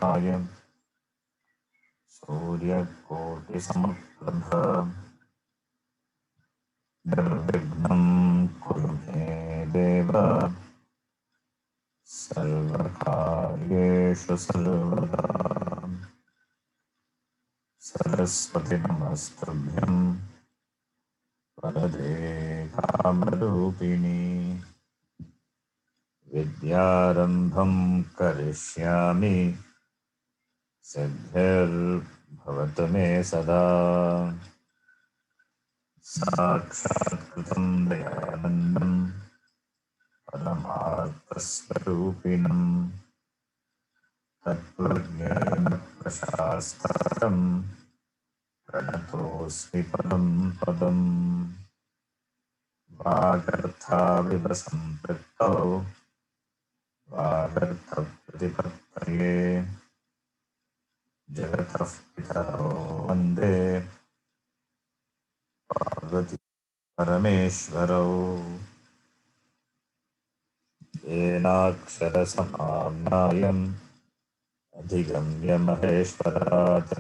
समप्रभाय सूर्यकोटिसमप्रभ निर्विघ्नं कुरु मे देव सर्वकार्येषु सर्वदा। सरस्वती नमस्तुभ्यं वरदे कामरूपिणी विद्यारम्भं करिष्यामि सिद्धिर्भवतु मे सदा। साक्षात्कृतं दयानन्दं परमार्थस्वरूपिणं तत्त्वज्ञानप्रशास्त्रं प्रणतोऽस्मि पदं पदम्। वागर्थाविव सम्पृक्तौ वागर्थप्रतिपत्तये जगतः पितरौ वन्दे पार्वती परमेश्वरौ। येनाक्षरसमाम्नायम् अधिगम्य महेश्वरात्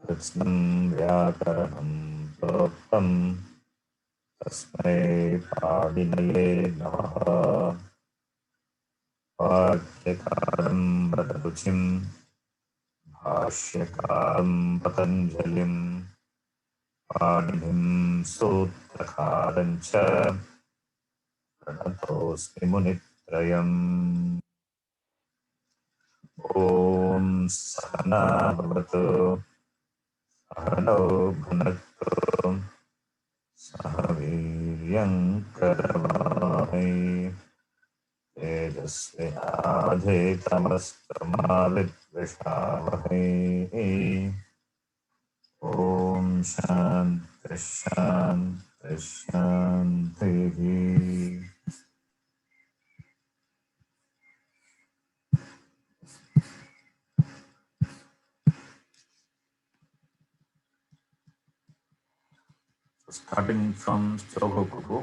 कृत्स्नं व्याकरणं प्रोक्तं तस्मै पाणिनये नमः। वाक्यकारं वदरुचिं भाष्यकारं पतञ्जलिं पाणिनिं सूत्रकारं च प्रणतोऽस्मि मुनित्रयम्। ॐ सहना भवतु सहनौ भुनक्तु सह वीर्यं करवावहै तेजस्विनाधीतमस्तु मा विद्विषावहै। ॐ शान्ति शान्ति शान्तिः। Starting from Chogokuku,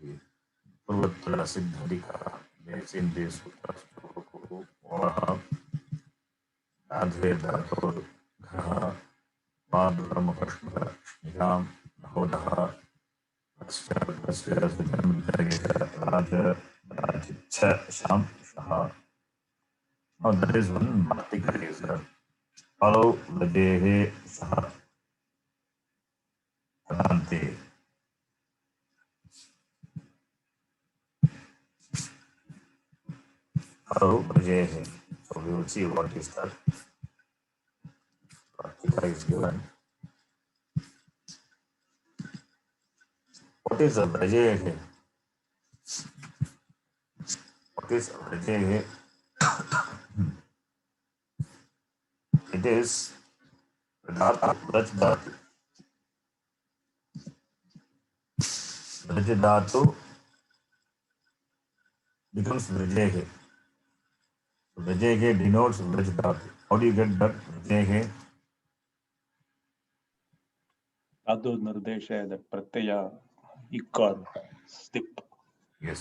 the Purvatara Siddharika, there's in this Sutra Chogokuku, Vaha, Adhe Dhatur, Gha, Madhura Mahashmara, Shniram, Nahodaha, Aksha, Asya, Sujam, Jagita, Raja, Rajicha, Sham, Shaha. Now there is one Martika is Palo, Vadehe, Saha, Padante. Palo, Vadehe. So we will see what is that. Martika is given. What is a Vrajehe? What is Vrajehe? It is Dhatu, Vraj Dhatu. Vraj Dhatu becomes Vrajehe. So Vrajehe denotes Vraj Dhatu. How do you get that Vrajehe? ಅದು ನಿರ್ದೇಶದ ಪ್ರತ್ಯಯ ಇಕ್ಕಾರ್ ಸ್ಟಿಪ್. Yes.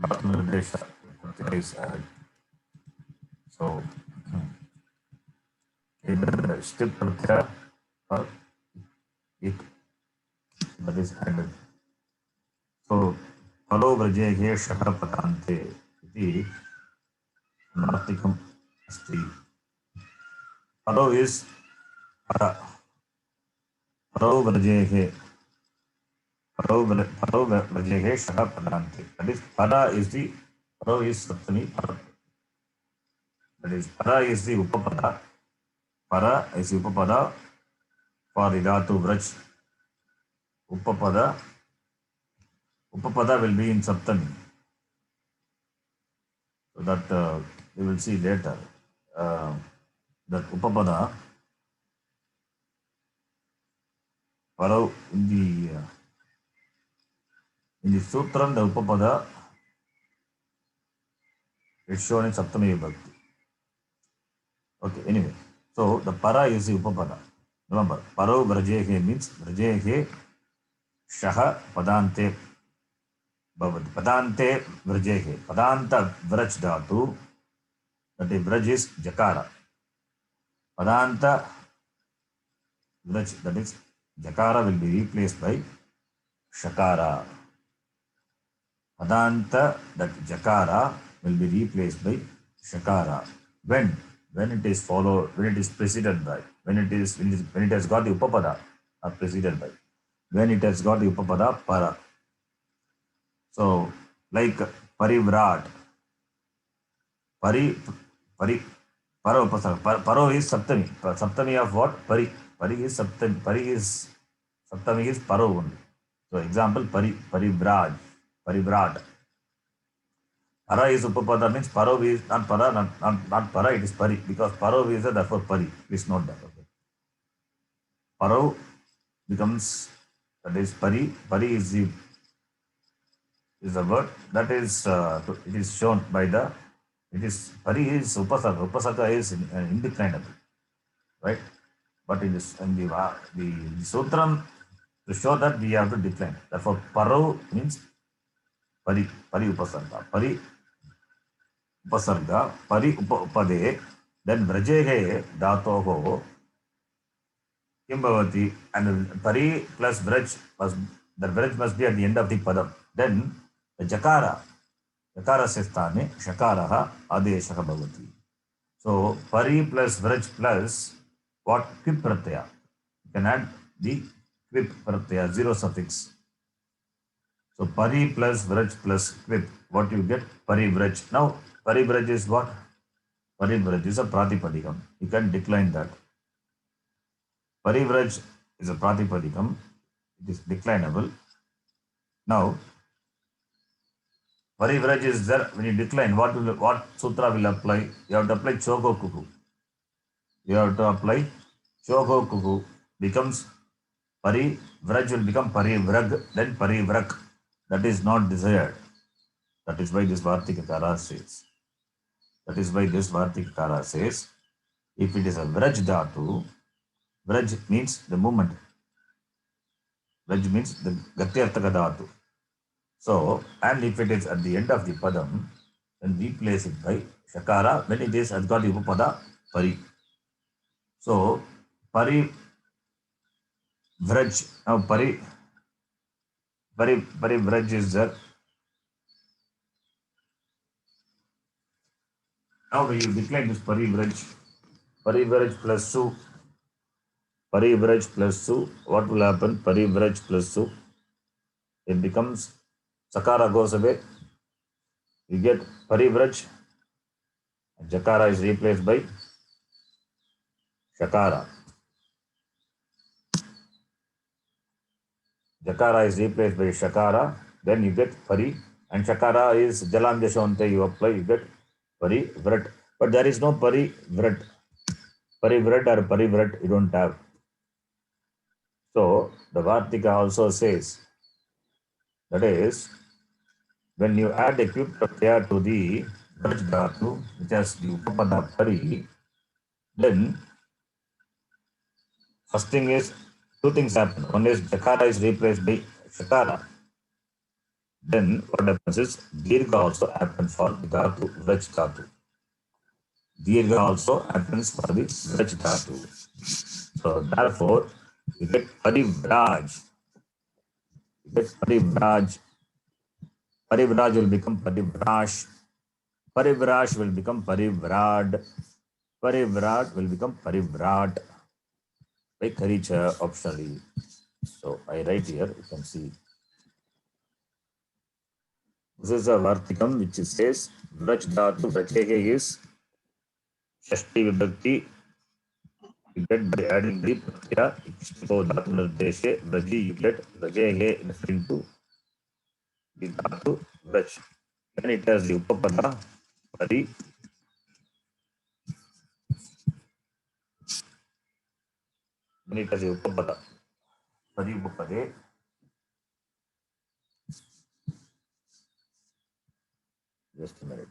Dhatu Nirdesha is added. So either stip pratyaya or ik, that is added. So Palo Vrajehe Shaka Patante iti Nartikam Asti. Palo is Para. Paro Vrajehe. Paro Vrajehe Shaka Padante. That is Para is the Paro is Saptami Para. That is Para is the Upapada. Para is the Upapada for the Dhatu Vraj. Upapada will be in Saptami. So that we will see later. That Upapada Paro in the Sutram, the Upapada is shown in Saptami Vibhakti. Okay, anyway. So the Para is the Upapada. Remember, Paro Vrajehe means Vrajehe Shaha Padante Bhavati. Padante Vrajehe. Padanta Vraj Dhatu That is Vraj is Jakara. Padanta Vraj, that is Jakara will be replaced by Shakara. Padanta, that Jakara will be replaced by Shakara. When? When it is followed, when it is preceded by, when it has got the Upapada, or preceded by, when it has got the Upapada Para. So, like Parivrat, Pari, Para Upasarga. Paro is Saptami. Saptami of what? Pari. Pari is Saptami. Saptami is Paro only. So, example, Parivrat. Para is Upapada, means Paro is not Para, not Para, it is Pari. Because Paro is therefore Pari. Please note that. Okay. Paro becomes, that is Pari. Pari is the word that is, it is shown by the, it is, Pari is Upasarga. Upasarga is indeclinable, right? But in the Sutram, to show that we have to decline. Therefore, Paro means Pari Upasarga. Pari Upasarga, Pari Upade, then Vrajehe Dhatoho, Kimbavati, and Pari plus Vraj, the Vraj must be at the end of the Padam. Then the Jakara Sesthane, Shakaraha, Adeshaha Bhavati. So, Pari plus Vraj plus what? Kvip Pratyaya. You can add the Kvip Pratyaya, zero suffix. So, Pari plus Vraj plus Kvip. What you get? Parivraj. Now, Parivraj is what? Parivraj is a Pratipadikam. You can decline that. Parivraj is a Pratipadikam. It is declinable. Now, Parivraj is there. When you decline, what sutra will apply? You have to apply Chogo Kuku. You have to apply Chogo Kuku. Becomes Parivraj will become Parivrag, then Parivrak. That is not desired. That is why this Vartikakara says. That is why this Vartikakara says, if it is a Vraj Dhatu, Vraj means the movement. Vraj means the Gatyartaka Dhatu. So, and if it is at the end of the Padam, then replace it by Shakara when it is has got the Upapada Pari. So, Pari Vraj, now Pari Vraj is there. Now when you decline this Parivraj plus Su, Parivraj plus Su, what will happen? Parivraj plus Su, it becomes, Sakara goes away, you get Parivraj, Jakara is replaced by Shakara. Jakara is replaced by Shakara, then you get Pari, and Shakara is Jalam Jashonte, you apply, you get Parivrat. But there is no Parivrat. Parivrat or Parivrat you don't have. So the Vartika also says, that is, when you add a Kvip Pratyaya to the Vraj Dhatu, which has the Upapada Pari, then first thing is, two things happen. One is Jakara is replaced by Shakara. Then what happens is Dirgha also happens for the Dhatu, Vraj Dhatu. Dirgha also happens for the Vraj Dhatu. So therefore, you get Parivraj. You get Parivraj. Parivraj will become Parivrash. Parivrash will become Parivrad. Parivrat will become Parivrat. By Karicha optionally. So I write here, you can see. This is a Vartikam which says Vraj Dhatu Vrajehe is Shashti Vibhakti. You get by adding the Pratyaya, Ikshto Dhatu Nirdeshe, Vraji, you get Vrajehe referring to the Dhatu Vraj. Then it has the Upapada Pari. Then it has the Upapada Pari Upade. Just a minute.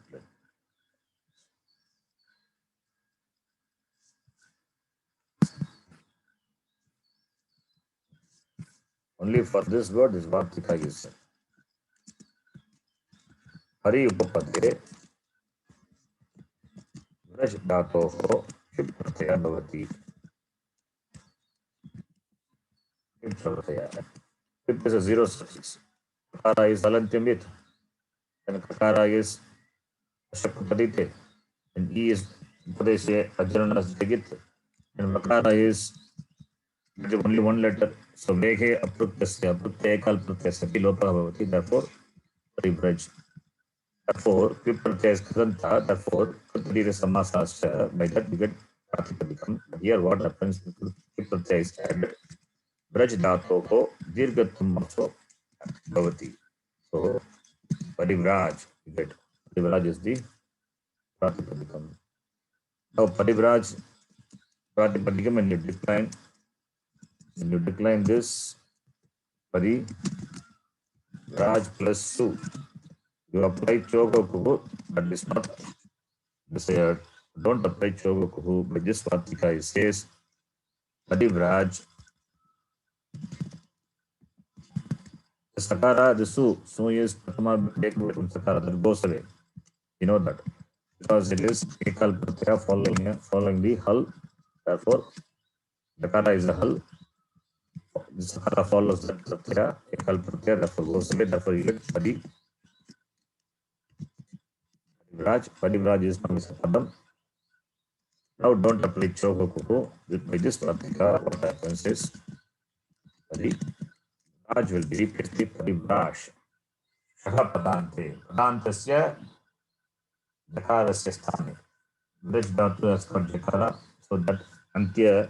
Only for this word is Vartika is said. Hari Upapade. Braj धातोः षिप् प्रत्ययः भवति। षिप् प्रत्ययः. षिप् is a zero suffix. Kakara is alantyam it. And kakara is shakpadite. And E is Padeshe Ajaranas Jagit. And Vakara is only one letter. So Vekhe Aprutyasya, Aprutyaya Kal Prutyasya, Pilopa Bhavati, therefore Paribraj. Therefore, Pipratyaya is Kranta, therefore Kritadira Samasasya, by that we get Pratipadikam. Here what happens, Pipratyaya is added. Braj Dhatoho, Dirgatum also Bhavati. So Parivraj, we get Parivraj is the Pratipadikam. Now Parivraj, Pratipadikam, when you decline this Pari Raj plus Su, you apply Chogokuhu, but it's not desired. Don't apply Chogokuhu. By this Vatika, it says Pari Raj. The Sakara, the Su is Pratama taken from Sakara, that goes away. You know that. Because it is Ekal Pratyaya following the Hal. Therefore, Sakara is a Hal. The Sakara follows that Pratyaya, Ekal Pratyaya, therefore goes away. Therefore, you get Pari Raj. Pari Raj is now is a Padam. Now don't apply Chogokuhu. By this Pratika, what happens is Pari Raj will be replaced with Paribrash. Shaha Padante. Padantasya Dakarasya Sthane. Braj Dhatu has got Jakara, so that Antya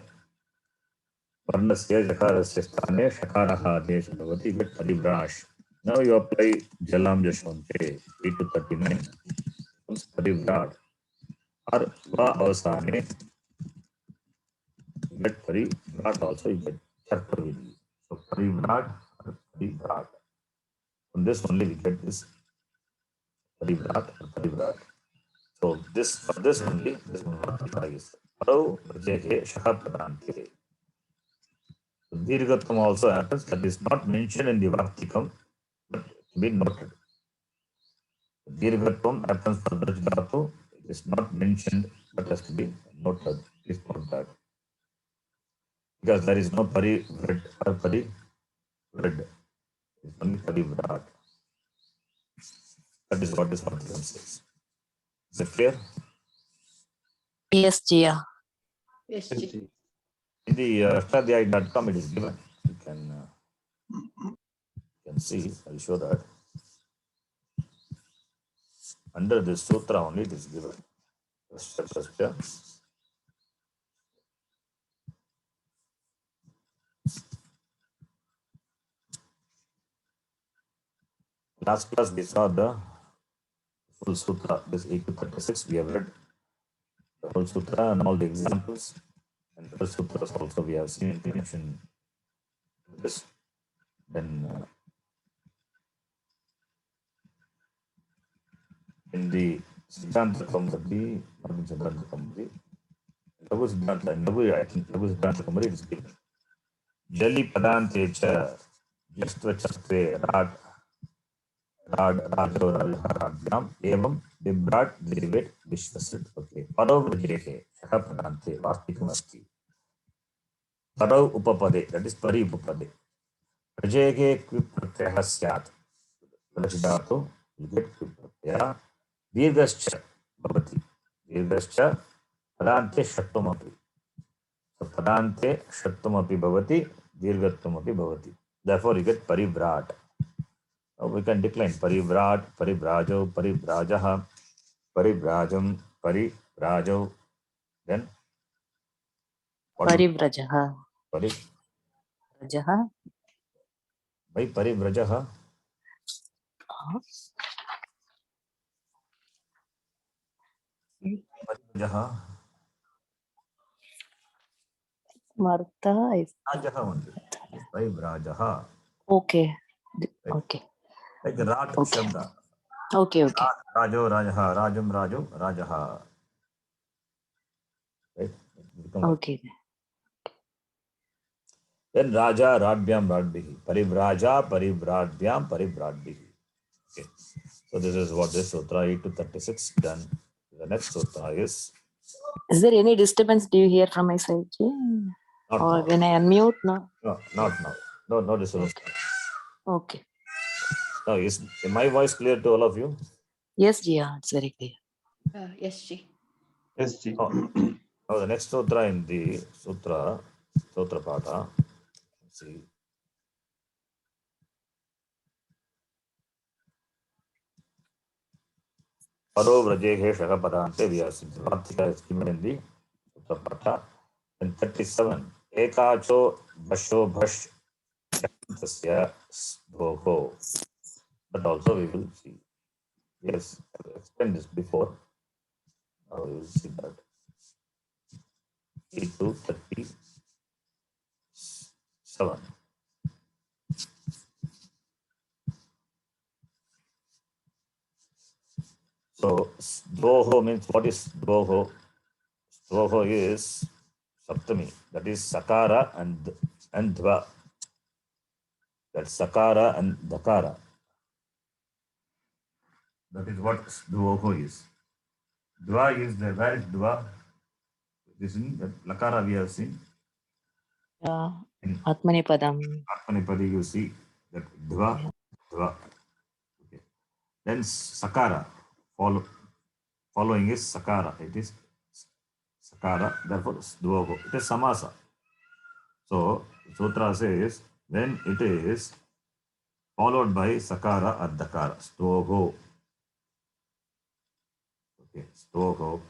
Varnasya Jakarasya Sthane Shakaraha Adesha Bhavati, get Paribrash. Now you apply Jalam Jashwante 3 to 39. Comes Parivrad. Or Va Avasane, you get Parivrad also, you get Charpavidi. So Parivrad or Parivrad. From this only we get this Parivrad or Parivrad. So this for this only this one is Parau Prajehe Shakha Pradante. So Dirghatam also happens, that is not mentioned in the Vartikam, but to be noted. Dirghatam happens for Braj Dhatu, it is not mentioned but has to be noted. Please note that. Because there is no Parivrad or Parivrad. It's only Parivrad. That is what this Vartikam says. Is it clear? Yes, Jia. Yes, Yes, Ji. Ji. In the Ashtadhyayi.com it is given. You can see, I'll show that. Under this sutra only it is given. Last class we saw the full sutra, this 8 to 36. We have read the whole sutra and all the examples. And the sutras also we have seen in this. Then in the Siddhanta Kaumudi, not in Siddhanta Kaumudi, Laghu Siddhanta, I think Laghu Siddhanta Kaumudi it is given. Jali Padante cha Jastva Chastve Rag Rajo Rajam Evam Vibrat Derivat Vishwasit. Okay. Parau Vrajehe Shakha Padante Vastikam Asti. Parau Upapade, that is Pari Upapade. Vrajehe Kvip Pratyaya Syat. Vrajidatu, you get Kvip Pratyaya. Dirgascha Bhavati. Dirgascha Padante Shattumapi. So Padante Shattumapi Bhavati, Dirgattumapi Bhavati. Therefore you get Parivrat. Now we can decline Parivrat, Paribrajo, Paribrajaha, Paribrajam, Paribrajo. Then what? Paribrajaha. Pari Brajaha. by Paribrajaha. Paribrajaha. Martha is Rajaha only. Paribrajaha. okay. Okay. Like Raj Okay. Shabda. Okay. Okay. Rajo, Rajaha, Rajam, Rajo, Rajaha. Right? Okay. Then Raja, Radbyam, Radbihi. Parivraja, Parivradbyam, Parivradbihi. Okay. So this is what this sutra 8 to 36 done. The next sutra is Is there any disturbance do you hear from my side? Not Or now. when I unmute? No. No, not now. No disturbance. Okay. Now, is my voice clear to all of you? Yes, Jia, it's very clear. Yes, Ji. Yes, Ji. Oh. Now the next sutra in the sutra Pada. See. Paro vrajehe shaka padante vyasindhi. Vartika is given in the sutra Pada. And 37. Ekacho basho bhash tasya dhoho. That also we will see. Yes, I explained this before. Now we will see that. 8 to 37. So, dvoho means what is dvoho? Dvoho is Saptami. That is Sakara and Dva. That's Sakara and Dakara. That is what dvoho is. Dva is the where is Dva? This in the Lakara we have seen. In Atmanipadam. Atmanipadi you see that Dva. Okay. Then Sakara. Following is Sakara. It is Sakara. Therefore, dvoho. It is Samasa. So, Sutra says when it is followed by Sakara or Dakara. Stoho. Okay, Stoho.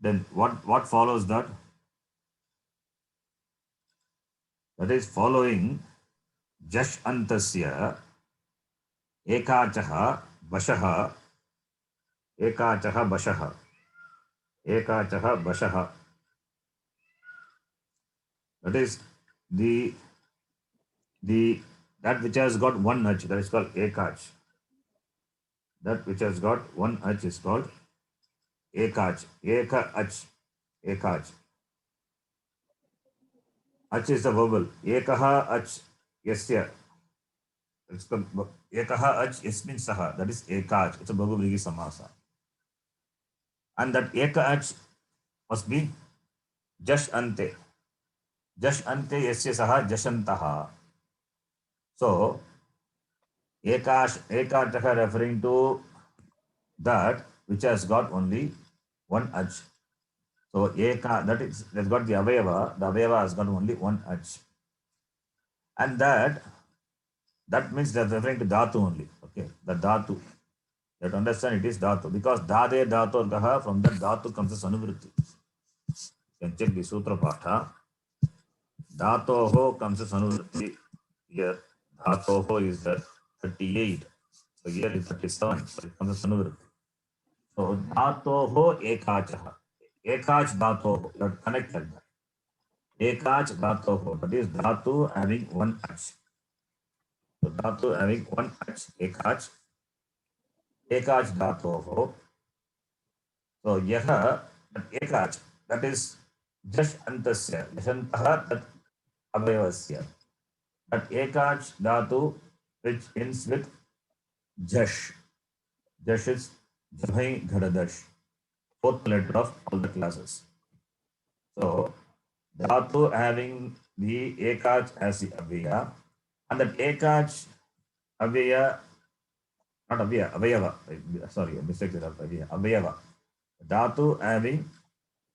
Then what follows that? That is following Jash Antasya Ekachaha Bashaha Ekachaha Bashaha Ekachaha Bashaha. That is the that which has got one H, that is called Ekach. That which has got one H is called Ekach. Eka H. Ekach. H is the vowel. Ekaha H. Yasya. It's called Ekaha H. Yasmin Saha. That is Ekach. It's a Bhagavrigi Samasa. And that Eka H must be Jash Ante. Jash Ante Yasya Saha Jashantaha. So, Ekachaha referring to that which has got only one H. So, Eka, that's got the Avayava. The Avayava has got only one H. And that means that's referring to Dhatu only. Okay, the Dhatu. You have to understand it is Dhatu. Because Dhade Dhatu Gaha, from that Dhatu comes the Sanuvritti. You can check the Sutra Patha. Dhatoho comes the Sanuvritti. Here, Dhatoho is the 38. So here is 37. So it comes the Sanuvritti. So Dhatoho Ekachaha. Ekach Dhatoho. You have to connect like that. Ekach Dhatoho. That is Dhatu having one H. So Dhatu having one H. Ekach. Ekach Dhatoho. So Yaha, that Ekach, that is Jash Antasya. Jashantaha that Avayavasya. That Ekach Dhatu which ends with Jash. Jash is Jabhai Ghadadash. Fourth letter of all the classes. So Dhatu having the Ekach as the Avaya. And that Ekach Avaya, not Avaya, Avayava. Sorry, I mistake it of Avaya. Avayava. Dhatu having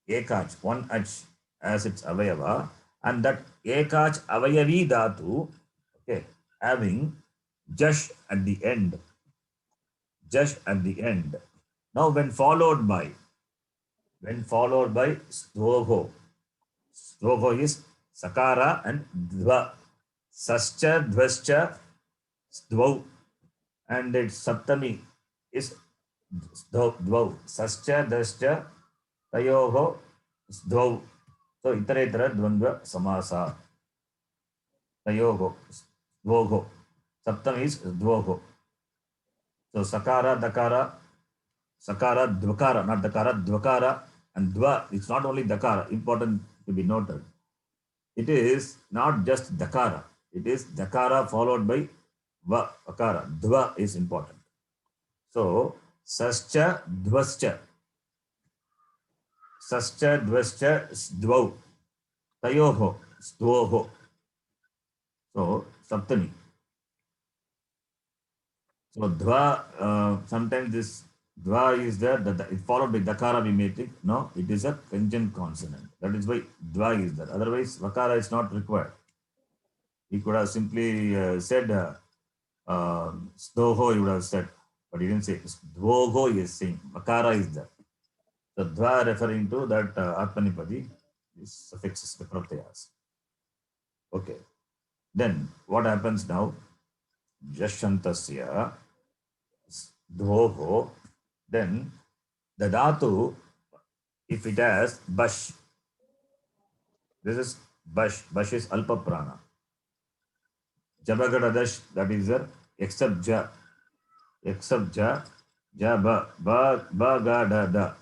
Ekach, one H as its Avayava, and that Ekach Avayavi Dhatu, okay, having Jash at the end. Jash at the end. Now, when followed by Stvogho. Stvogho is Sakara and Dva. Sascha, Dvascha, Stvau. And its Saptami is Dvau. Sascha, Dvascha, Tayoho, Stvau. So, Itaretara Dvandva Samasa. Tayoho, Dvoho. Saptam is Dvoho. So, Sakara, Dakara, Dvakara, not Dakara, Dvakara, and Dva. It's not only Dakara, important to be noted. It is not just Dakara. It is Dakara followed by Va, Akara. Dva is important. So, Sascha, Dvascha. sascha, dvascha, dvau. Tayoho, stvoho. So, saptami. So, dva, sometimes this dva is there, that it followed by dakara we make it. No, it is a conjunct consonant. That is why dva is there. Otherwise, vakara is not required. He could have simply said stvoho, he would have said, but he didn't say dvoho, he is saying vakara is there. So, dva referring to that atmanipadi is suffixes, the pratyas. Okay. Then what happens now? Jashantasya dvoho. Then the dhatu, if it has bash, this is bash. Bash is alpa prana. Jabagadadash, that is there, except ja. Except ja, ja ba ga da da.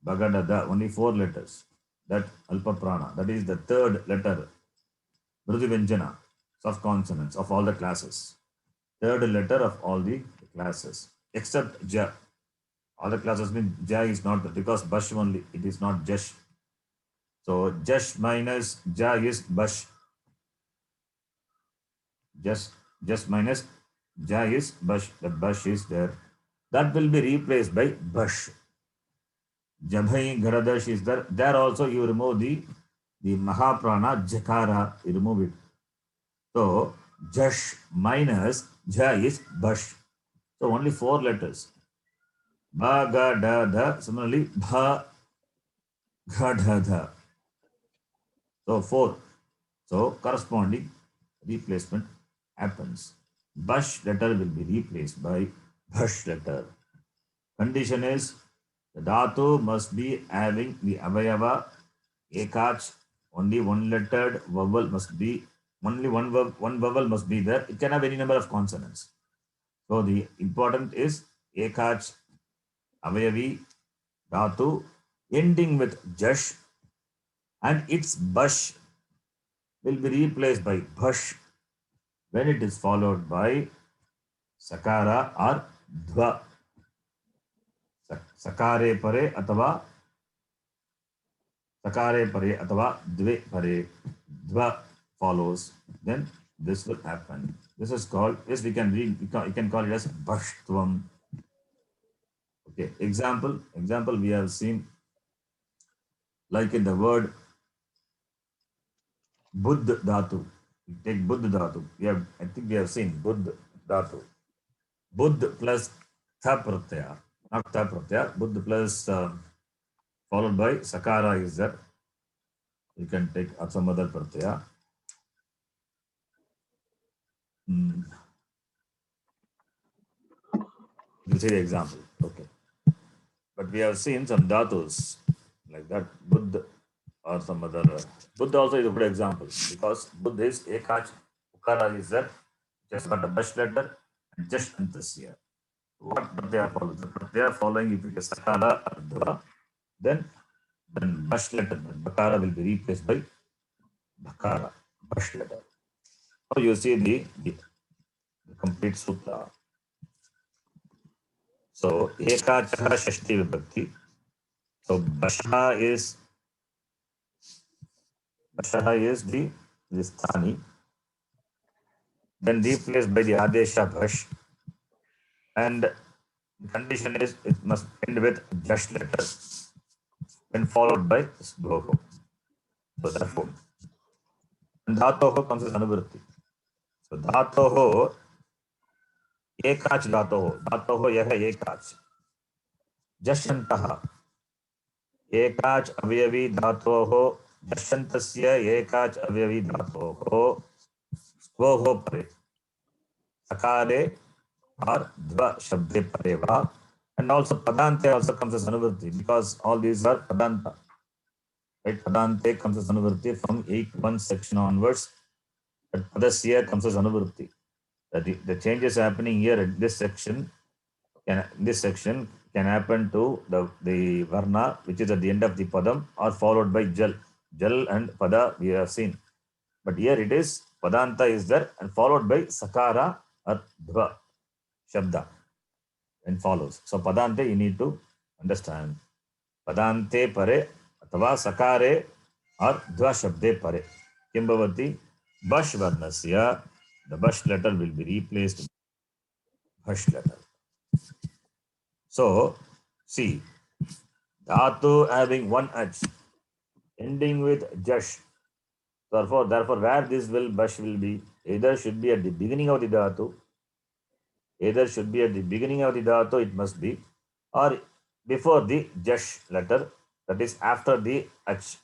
Bagada da, only 4 letters. That alpa prana, that is the third letter. Mrudu Vyanjana, soft consonants of all the classes. Third letter of all the classes. Except ja. All the classes mean ja is not there because bash only, it is not jash. So jash minus ja is bash. Just minus ja is bash. The bash is there. That will be replaced by bash. Jabhai Garadash is there. There also you remove the Mahaprana Jakara, you remove it. So Jash minus Ja is Bash. So only 4 letters. Ba ga da da. Similarly, Bha ga da da. So 4. So corresponding replacement happens. Bash letter will be replaced by Bhash letter. Condition is the dhatu must be having the avayava ekach, only one lettered vowel must be, only one vowel must be there. It can have any number of consonants. So the important is ekach avayavi dhatu ending with jash, and its bash will be replaced by bhash when it is followed by sakara or dva. Sakare pare atava dve pare, dva follows, then this will happen. This is called, yes, we can read, you can call it as bhashtvam. Okay, example we have seen, like in the word buddh dhatu. We take buddh dhatu. I think we have seen buddh dhatu. Buddh plus tha pratyaya, not tha pratyaya, buddh plus followed by sakara is there. You can take some other pratyaya. You see the example. Okay. But we have seen some dhatus like that, Buddha or some other. Buddha also is a good example because Buddha is ekach, ukara is there, just got a bash letter, and just antasya. What they are following? They are following, if it is sakara or dva, then bash letter, bakara will be replaced by bakara, bash letter. Now you see the complete sutra. So ekachaha shashti vibhakti. So basha is the sthani, then replaced by the adesha bhash, and the condition is it must end with jash letter, then followed by dhoho. So therefore, and dhatoho comes as anuvritti. So dhatoho ekach dhatoho yah ekach jashantaha ekach avyavi dhatoho jashantasya ekach avyavi dhatoho stvoho pare sakare or dva shabde pareva, and also padante also comes as anuvritti because all these are padanta. Right? Padante comes as anuvritti from 8.1 section onwards. But padasya comes as anuvritti. The changes happening here in this section can happen to the varna which is at the end of the padam or followed by jal. Jal and pada we have seen. But here it is padanta is there and followed by sakara or dva shabda and follows. So padante you need to understand. Padante pare अथवा सकारे और ध्वा शब्दे परे किं भवति बश् वर्णस्य the बश् letter will be replaced by bhash letter. So see, dhatu having one h ending with jash. Therefore, where this will bash will be, either should be at the beginning of the dhatu, it must be, or before the jash letter, that is after the h,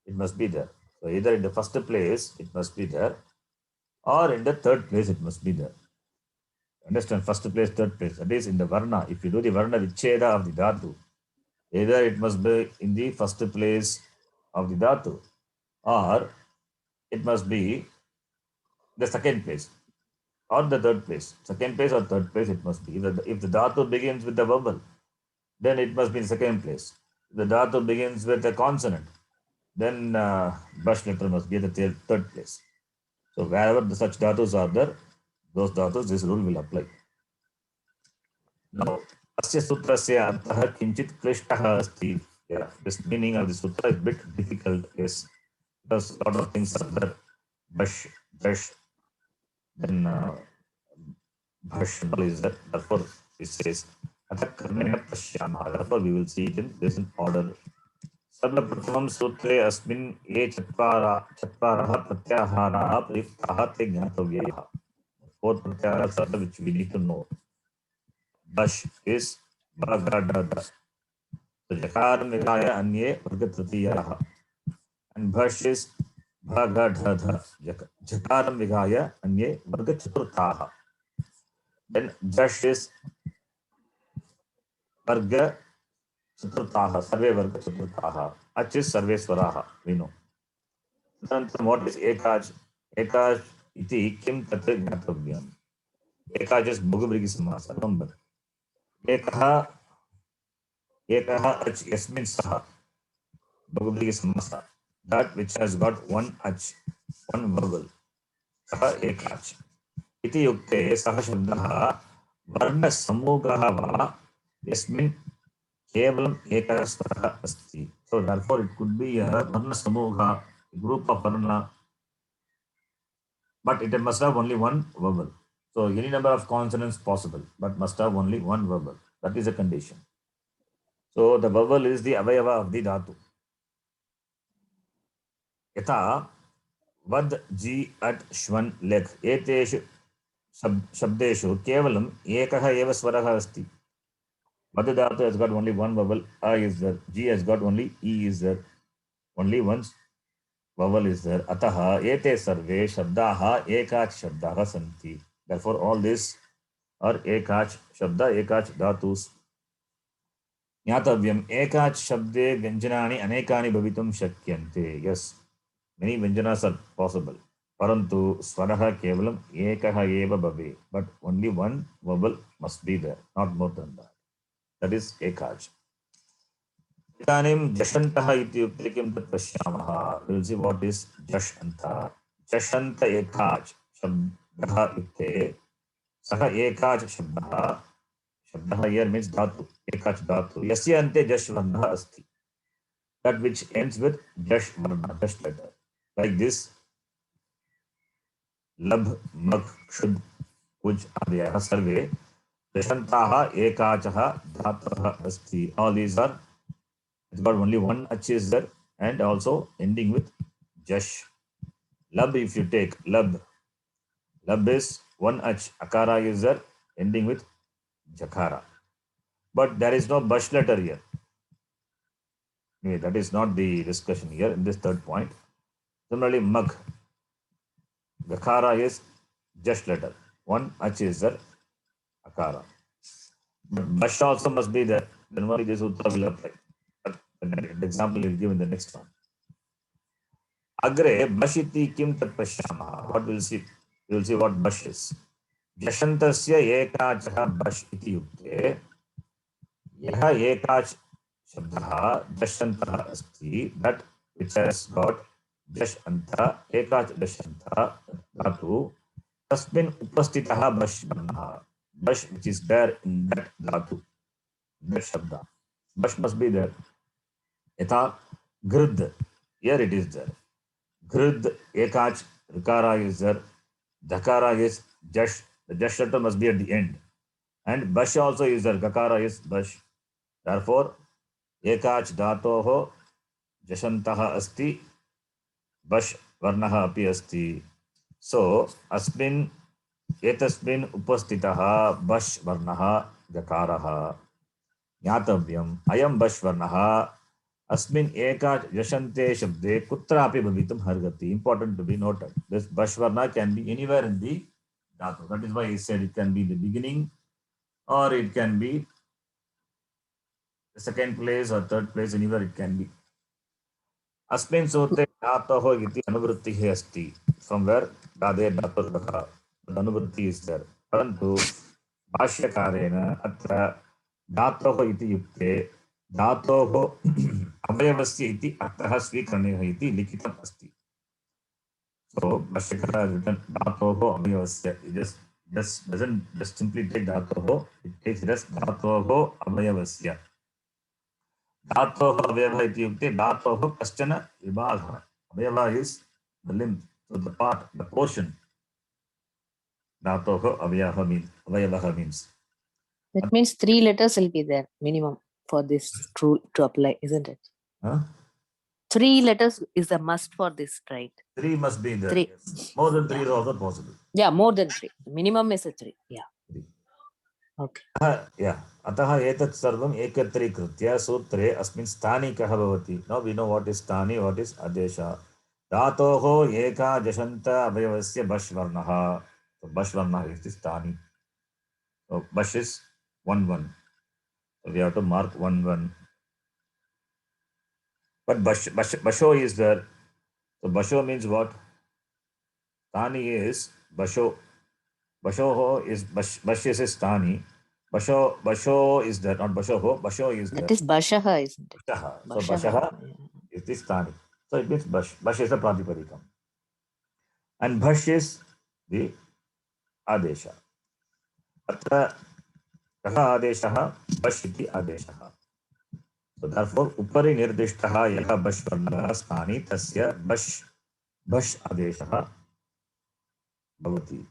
it must be there. So either in the first place it must be there, or in the third place it must be there. Understand? First place, third place. That is in the varna. If you do the varna vicheda of the dhatu, either it must be in the first place of the dhatu, or it must be the second place or the third place. Second place or third place it must be. If the dhatu begins with the vowel, then it must be in second place. If the dhatu begins with a consonant, then bash letter must be at the third place. So wherever such dhatus are there, those dhatus, this rule will apply. Now, asya sutrasya artah kinchit klishtaha asti. Yeah, this meaning of the sutra is a bit difficult, yes, because a lot of things are there. Bash, dash, then bhash is there. Therefore, it says, atak karnena pashyamah. Therefore, we will see it in this order. सर्वप्रथमं सूत्रे अस्मिन् ये चत्वारः प्रत्याहाराः प्रयुक्ताः ते ज्ञातव्याः. Four pratyahars are which we need to know. Bash is bhagadada. So jakaram vigaya anye vargatratiyah. And bhash is bhagadada. Jakaram vigaya anye vargachaturthaah. Then jash is varga chaturthaah. Sarve varga chaturthaah. Ach is sarve swaraah. We know. What is ekaj? Ekaj iti kim tat ज्ञातव्यम्. एकaj is बहुव्रीहि समासः. Remember, ekah ach yasmin sah बहुव्रीहि समासः. That which has got one ach, one vowel. सः एकaj. इति युक्ते सः शब्दः वर्णसमूहः वा यस्मिन् केवलम् एकः स्वरः अस्ति. So therefore it could be a वर्णसमूहः, group of varna, but it must have only one vowel. So any number of consonants possible, but must have only one vowel. That is a condition. So the vowel is the avayava of the dhatu. Yatha vad ji at shvan lek eteshu shabdeshu kevalam ekah eva swaraha asti. Vad dhatu has got only one vowel, a is there. G has got only e is there. Only one vowel is there. Ataha ete sarve shabdaha ekach shabdaha santi. Therefore, all these are ekach shabda, ekach dhatus. ज्ञातव्यम् एकach शब्दे व्यञ्जनानि अनेकानि भवितुं शक्यन्ते. Yes, many vyanjanas are possible. Parantu swaraha kevalam ekah eva bhave. But only one vowel must be there, not more than that. That is ekach. इदानीं जषन्तः इत्युक्ते किं तत् पश्यामः. We will see what is जषन्तः. जषन्त एकach शब्दः इत्युक्ते सः एकach शब्दः. शब्दः here means dhatu. Ekach dhatu. Yasya ante jash varnah asti. That which ends with jash varna, jash letter. Like this. Labh, mak, shud, uj, adiyah, sarve. Jashantaha ekachaha dhataha asti. All these are, it's got only one ach is there and also ending with jash. Lab, if you take lab, lab is one ach. Akara is there ending with jakara. But there is no bash letter here. Anyway, that is not the discussion here in this third point. Similarly, mag. Gakara is just letter. One ach is there, akara. But bash also must be there. Then only this sutra will apply. The example will give in the next one. Agre bashiti kim tat pashyamah. What we'll see? We will see what bash is. Jashantasya ekachaha bash iti yukte. यह एकाच शब्दः जषन्तः अस्ति. That which has got जश अन्तः, एकाच जश अन्तः धातु, तस्मिन् उपस्थितः बश् वर्णः. Bsh which is there in that dhatu, that shabda. Bsh must be there. Yatha Grid. Here it is there. Grid, ekach, rikara is there. Dakara is jash. The jash letter must be at the end. And bash also is there. Gakara is bash. Therefore, ekach dhatoho jashantaha asti. Bash varnaha api asti. So, अस्मिन् एतस्मिन् उपस्थितः बश् वर्णः गकारः ज्ञातव्यम् अयं बश् वर्णः अस्मिन् एकाच् जषन्ते शब्दे कुत्रापि भवितुम् अर्हति. Important to be noted. This बश् varna can be anywhere in the dhatu. That is why he said it can be the beginning or it can be the second place or third place, anywhere it can be. अस्मिन् सूत्रे धातोः इति अनुवृत्तिः अस्ति. From where धादे धातुर्भः अनुवृत्ति is there. परन्तु भाष्यकारेण अत्र धातोः इति युक्ते धातोः अवयवस्य इति अर्थः स्वीकरणीयः इति लिखितम् अस्ति. So भाष्यकारः written धातोः अवयवस्य. It just doesn't just simply take धातोः. It takes just धातोः अवयवस्य. धातोः अवयवः इति युक्ते धातोः कश्चन विभागः. अवयवः is the limb, so the part, the portion. धातोः अवयवः means. That means 3 letters will be there minimum for this rule to apply, isn't it? Huh? 3 letters is a must for this, right? 3 must be there. 3. Yes. More than 3 is also possible. Yeah, more than 3. Minimum is a 3. Yeah. 3. Okay. Yeah. अतः एतत् सर्वम् एकत्रीकृत्य सूत्रे अस्मिन् स्थानी कः भवति. Now we know what is स्थानी, what is आदेशः. धातोः एका जषन्त अवयवस्य बश् वर्णः. So बश् वर्णः is the स्थानी. So बश् is 1-1. So we have to mark 1-1. But basho is there. So basho means what? Stani is basho. Basho is bash is stani. Basho is there, not basho. Basho is there. That is bashaha, isn't it? Bashaha. So bashaha is the stani. So it means bash. Bash is the pratipadikam. And bhash is the adesha. Atra kaha adeshaha? Bash iti adeshaha. So therefore, upari nirdishtaha yaha bash varnah stani tasya bash adeshaha bhavati.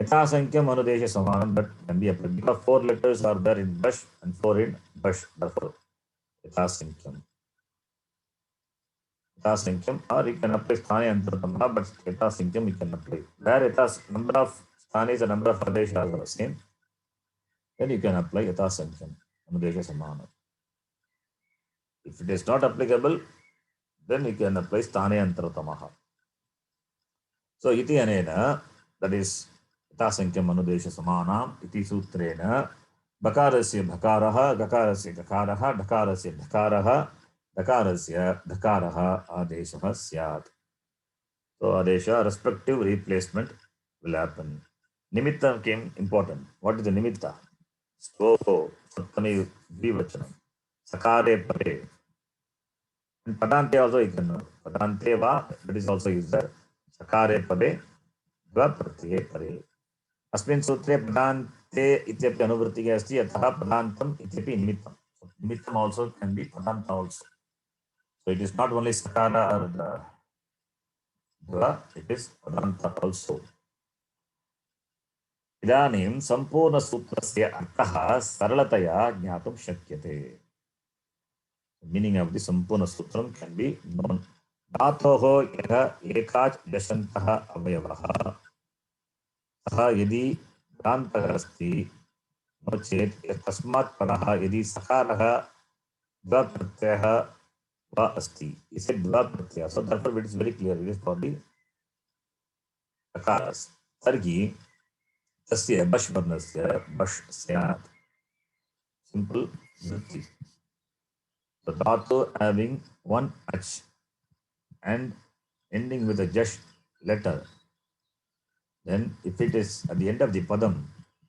Yatha sankhya manudesha samanam, that can be applied because 4 letters are there in bash and 4 in bash. Therefore, yatha sankhya, or you can apply sthani antaratama, but yatha sankhya you can apply. Where yatha number of sthanis and number of adeshas are the same, then you can apply yatha sankhya manudesha samanam. If it is not applicable, then you can apply sthane antaratamaha. So iti anena, that is yatha sankhya manudesha samanam iti sutrena bakarasya bhakaraha, gakarasya gakaraha, dhakarasya dhakaraha, dhakarasya dhakaraha adeshaha syat. So adesha respective replacement will happen. Nimitta came important. What is the nimitta? Sloho sattami dvivachanam. Sakare pare. And padante also you can know. Padante va, that is also used there. Sakare pade, dva pratye pare. Asmin sutre padante ityapi anuvritti asti, yatha padantam ityapi nimittam. So nimittam also can be padanta also. So it is not only sakara or the dva, it is padanta also. इदानीं सम्पूर्णसूत्रस्य अर्थः सरलतया ज्ञातुं शक्यते. Meaning of the Sampurna Sutram can be known. Dhatoho yaha ekach dashantaha avayavaha. Saha yadi dantah asti. No chet tasmat paraha yadi sakaraha dva pratyaha va asti. He said dva pratyaya. So therefore it is very clear. It is for the sakaras. Targi tasya bash varnasya bash syat. Simple vritti. The dhatu having one ach and ending with a jash letter, then if it is at the end of the padam,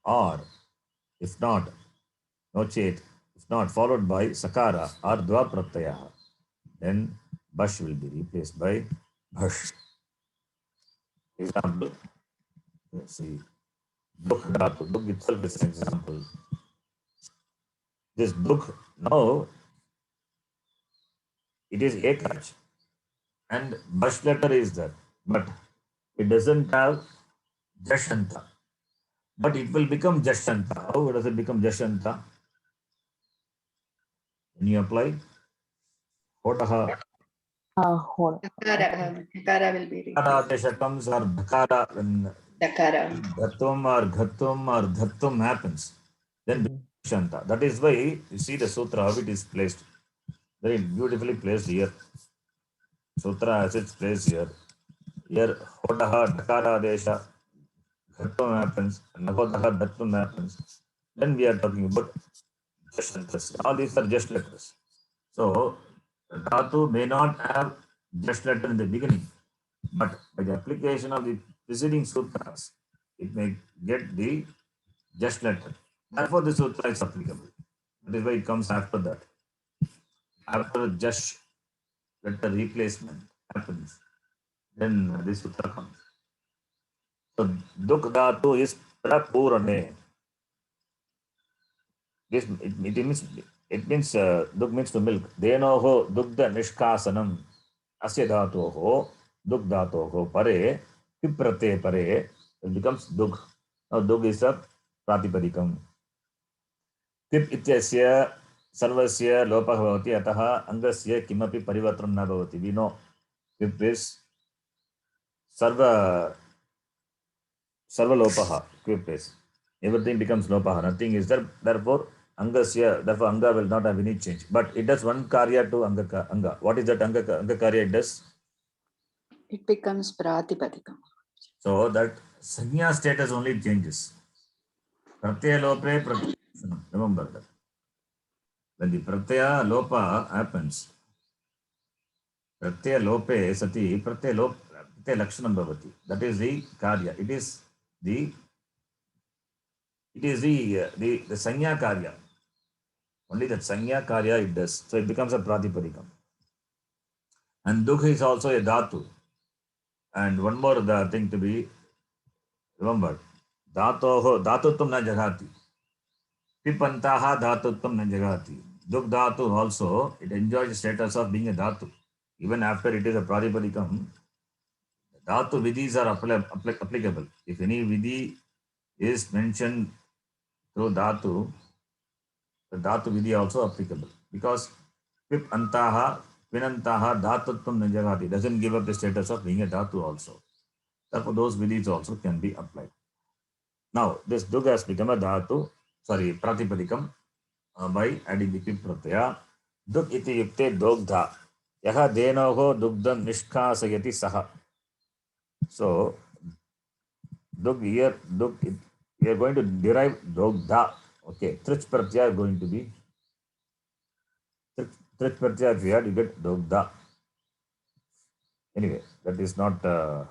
or if not, no chet, if not followed by sakara or dva pratyaya, then bash will be replaced by bhash. Example, let's see, dukh dhatu, dukh itself is an example. This dukh now it is ekach, and bash letter is there, but it doesn't have jashanta. But it will become jashanta. How does it become jashanta? When you apply hotaha, Hold. Dakara will be dakara replaced. desha comes, or dakara, when Dakara. dhatum or dhatum happens, then jashanta. That is why you see the sutra, how it is placed. Very beautifully placed here. Sutra as it's placed here. Here, hotaha, dakara desha, dhatum happens, nahotaha, dhatum happens. Then we are talking about just letters. All these are just letters. So, dhatu may not have just letter in the beginning, but by the application of the preceding sutras, it may get the just letter. Therefore, the sutra is applicable. That is why it comes after that. After just letter replacement happens, then the sutra comes. So, duk dhatu is prapurane. This it means duk means to milk. Denoho dugdha nishkasanam asya dhatoho duk dhatoho pare piprate pare, it becomes dug. Now dug is a pratipadikam. Pip ityasya sarvasya lopah bhavati atah angasya kimapi parivartanam na bhavati. We know pip is sarva lopaha. Pip is everything becomes lopaha. Nothing is there. Therefore angasya, therefore anga will not have any change. But it does one karya to anga. What is that anga karya it does? It becomes Pratipadikam. So that sanya status only changes. Pratyaya lope pratyaya. Remember that. When the pratyaya lopa happens, pratyaya lope sati pratyaya lakshanam bhavati. That is the karya. It is the sanya karya. Only that sanya karya it does. So it becomes a pratipadikam. And dukha is also a dhatu. And one more thing to be remembered. Dhatutvam na jagati. Pipantaha dhatutvam na jagati. Duk dhatu also, it enjoys the status of being a dhatu. Even after it is a pratipadikam, dhatu vidhis are applicable. If any vidhi is mentioned through dhatu, the dhatu vidhi also applicable. Because pip antaha, pinantaha, dhatutvam na jagati doesn't give up the status of being a dhatu also. Therefore, those vidhis also can be applied. Now, this dug has become a dhatu, pratipadikam by adding the pip pratyaya. Dug iti yukte dogdha. Yaha denoho dugdam nishkasayati saha. So, dug here, we are going to derive dogdha. Okay, trich pratyaya is going to be trich pratyaya. If you add, you get dogdha. Anyway, that is not the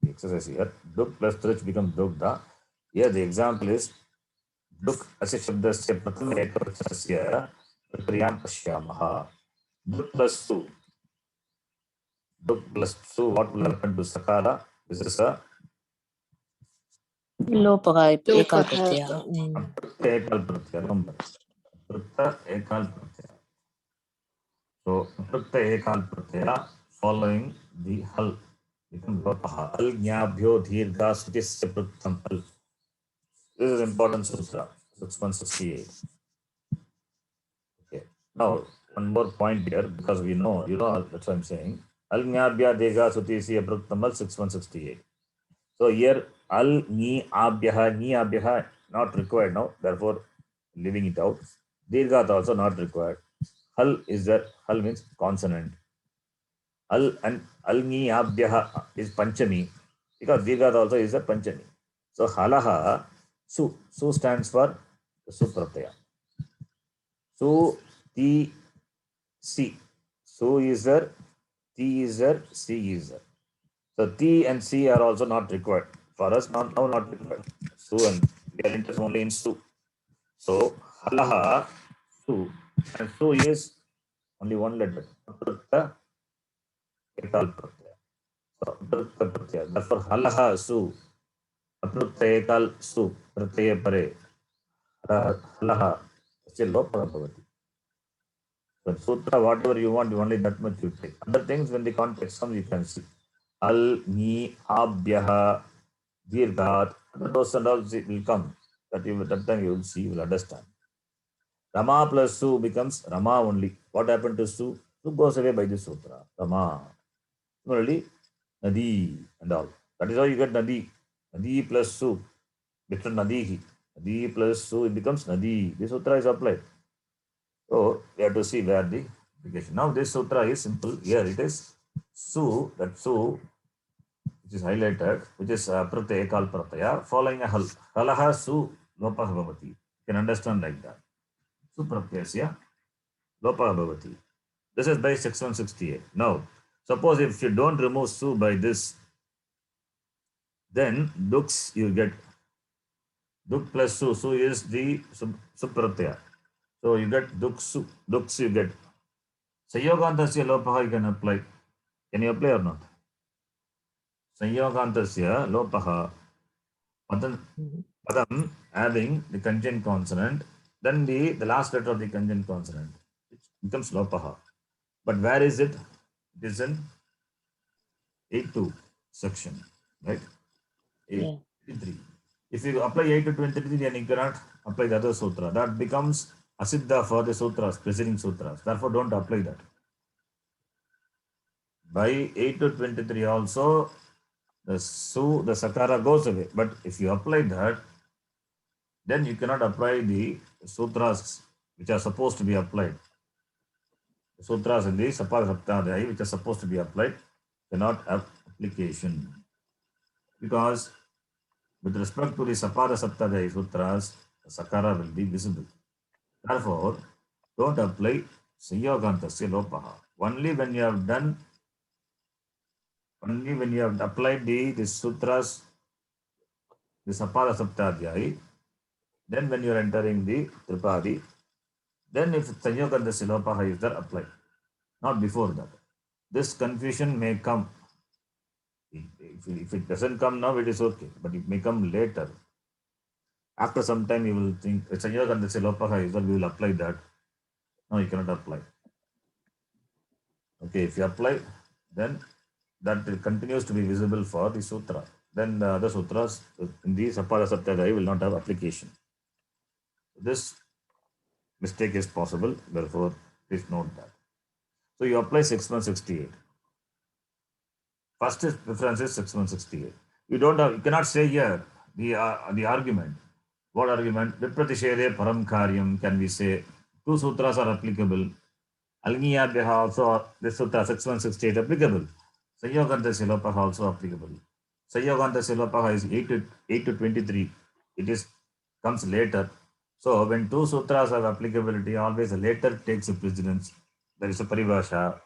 exercise here. Dug plus trich becomes dogdha. Here the example is duk asya shabdasya pratham ekavachasya prakriyam pashyamaha. Duk plus su. Duk plus su, what will happen to sakala? This is a Lopaha ekal Lopaha. pratyaya. ekal pratyaya. Remember, prutta ekal pratyaya. So prutta ekal pratyaya following the hal become lopaha. Al jnabhyo dhirgha sutisya pruttam al. This is important sutra, 6168. Okay. Now, one more point here, because we know, that's what I'm saying. Al Nyabhya Dega Sutisya Pruktamal 6168. So here, Al Ni Abhyaha, not required now, therefore leaving it out. Dirghat also not required. Hal is there, Hal means consonant. Al and Al Ni Abhyaha is Panchami, because Dirghat also is a Panchami. So Halaha, Su stands for Su Pratyaya. Su, Ti, C. So is there, T is there, C is there. So T and C are also not required. For us, now not required. Su and we are interested only in Su. So Halaha, Su, and Su is only one letter. Aprutta ekal pratyaya. So Aprutta pratyaya. Therefore Halaha Su, Aprutta ekal Su, pratyaya pare. Halaha, still lopa bhavati. But sutra, whatever you want, only that much you take. Other things, when the context comes, you can see. Al, ni, abhyaha, dirghat, those and all will come. That time you will see, you will understand. Rama plus Su becomes Rama only. What happened to Su? Su goes away by this sutra. Rama. Similarly, Nadi and all. That is how you get Nadi. Nadi plus Su. Different Nadihi. Nadi plus Su, it becomes Nadi. This sutra is applied. So we have to see where the application. Now this sutra is simple. Here it is Su, that Su, which is highlighted, which is Pratyaya Kal Pratyaya, following a Hal. Halaha Su Lopah Bhavati. You can understand like that. Su Pratyasya Lopah Bhavati. This is by 6168. Now, suppose if you don't remove Su by this, then Duks you get. Duk plus Su. Su is the Supratyaya. So you get Duksu. Duks you get. Sanyogantasya Lopaha you can apply. Can you apply or not? Sanyogantasya Lopaha. Padam having the conjunct consonant, then the last letter of the conjunct consonant, which becomes Lopaha. But where is it? It is in 8-2 section, right? 83. If you apply 8-23, then you cannot apply the other sutra. That becomes asiddha for the sutras, preceding sutras. Therefore, don't apply that. By 8-23 also, the Su, the Sakara goes away. But if you apply that, then you cannot apply the sutras which are supposed to be applied. The sutras in the Sapada Saptadhyayi which are supposed to be applied cannot have application. Because with respect to the Sapada Saptadhyayi sutras, the Sakara will be visible. Therefore, don't apply Sanyogantasya Lopaha. Only when you have applied the sutras, the Sapada Saptadhyayi, then when you are entering the Tripadi, then if Sanyogantasya Lopaha is there, apply. Not before that. This confusion may come. If it doesn't come now, it is okay. But it may come later. After some time, you will think, Sanyogantasya Lopaha is there, we will apply that. No, you cannot apply. Okay, if you apply, then that continues to be visible for the sutra. Then the other sutras in the Sapada Saptadhyayi will not have application. This mistake is possible, therefore, please note that. So you apply 6168. First difference is 6168. You cannot say here the argument. What argument? Vipratishede param karyam, can we say? Two sutras are applicable. Alniyabhyaha also, this sutra 6168 applicable. Sanyogantasya Lopaha also applicable. Sanyogantasya Lopaha is 8-23. It comes later. So when two sutras have applicability, always the later takes a precedence. There is a paribhasha.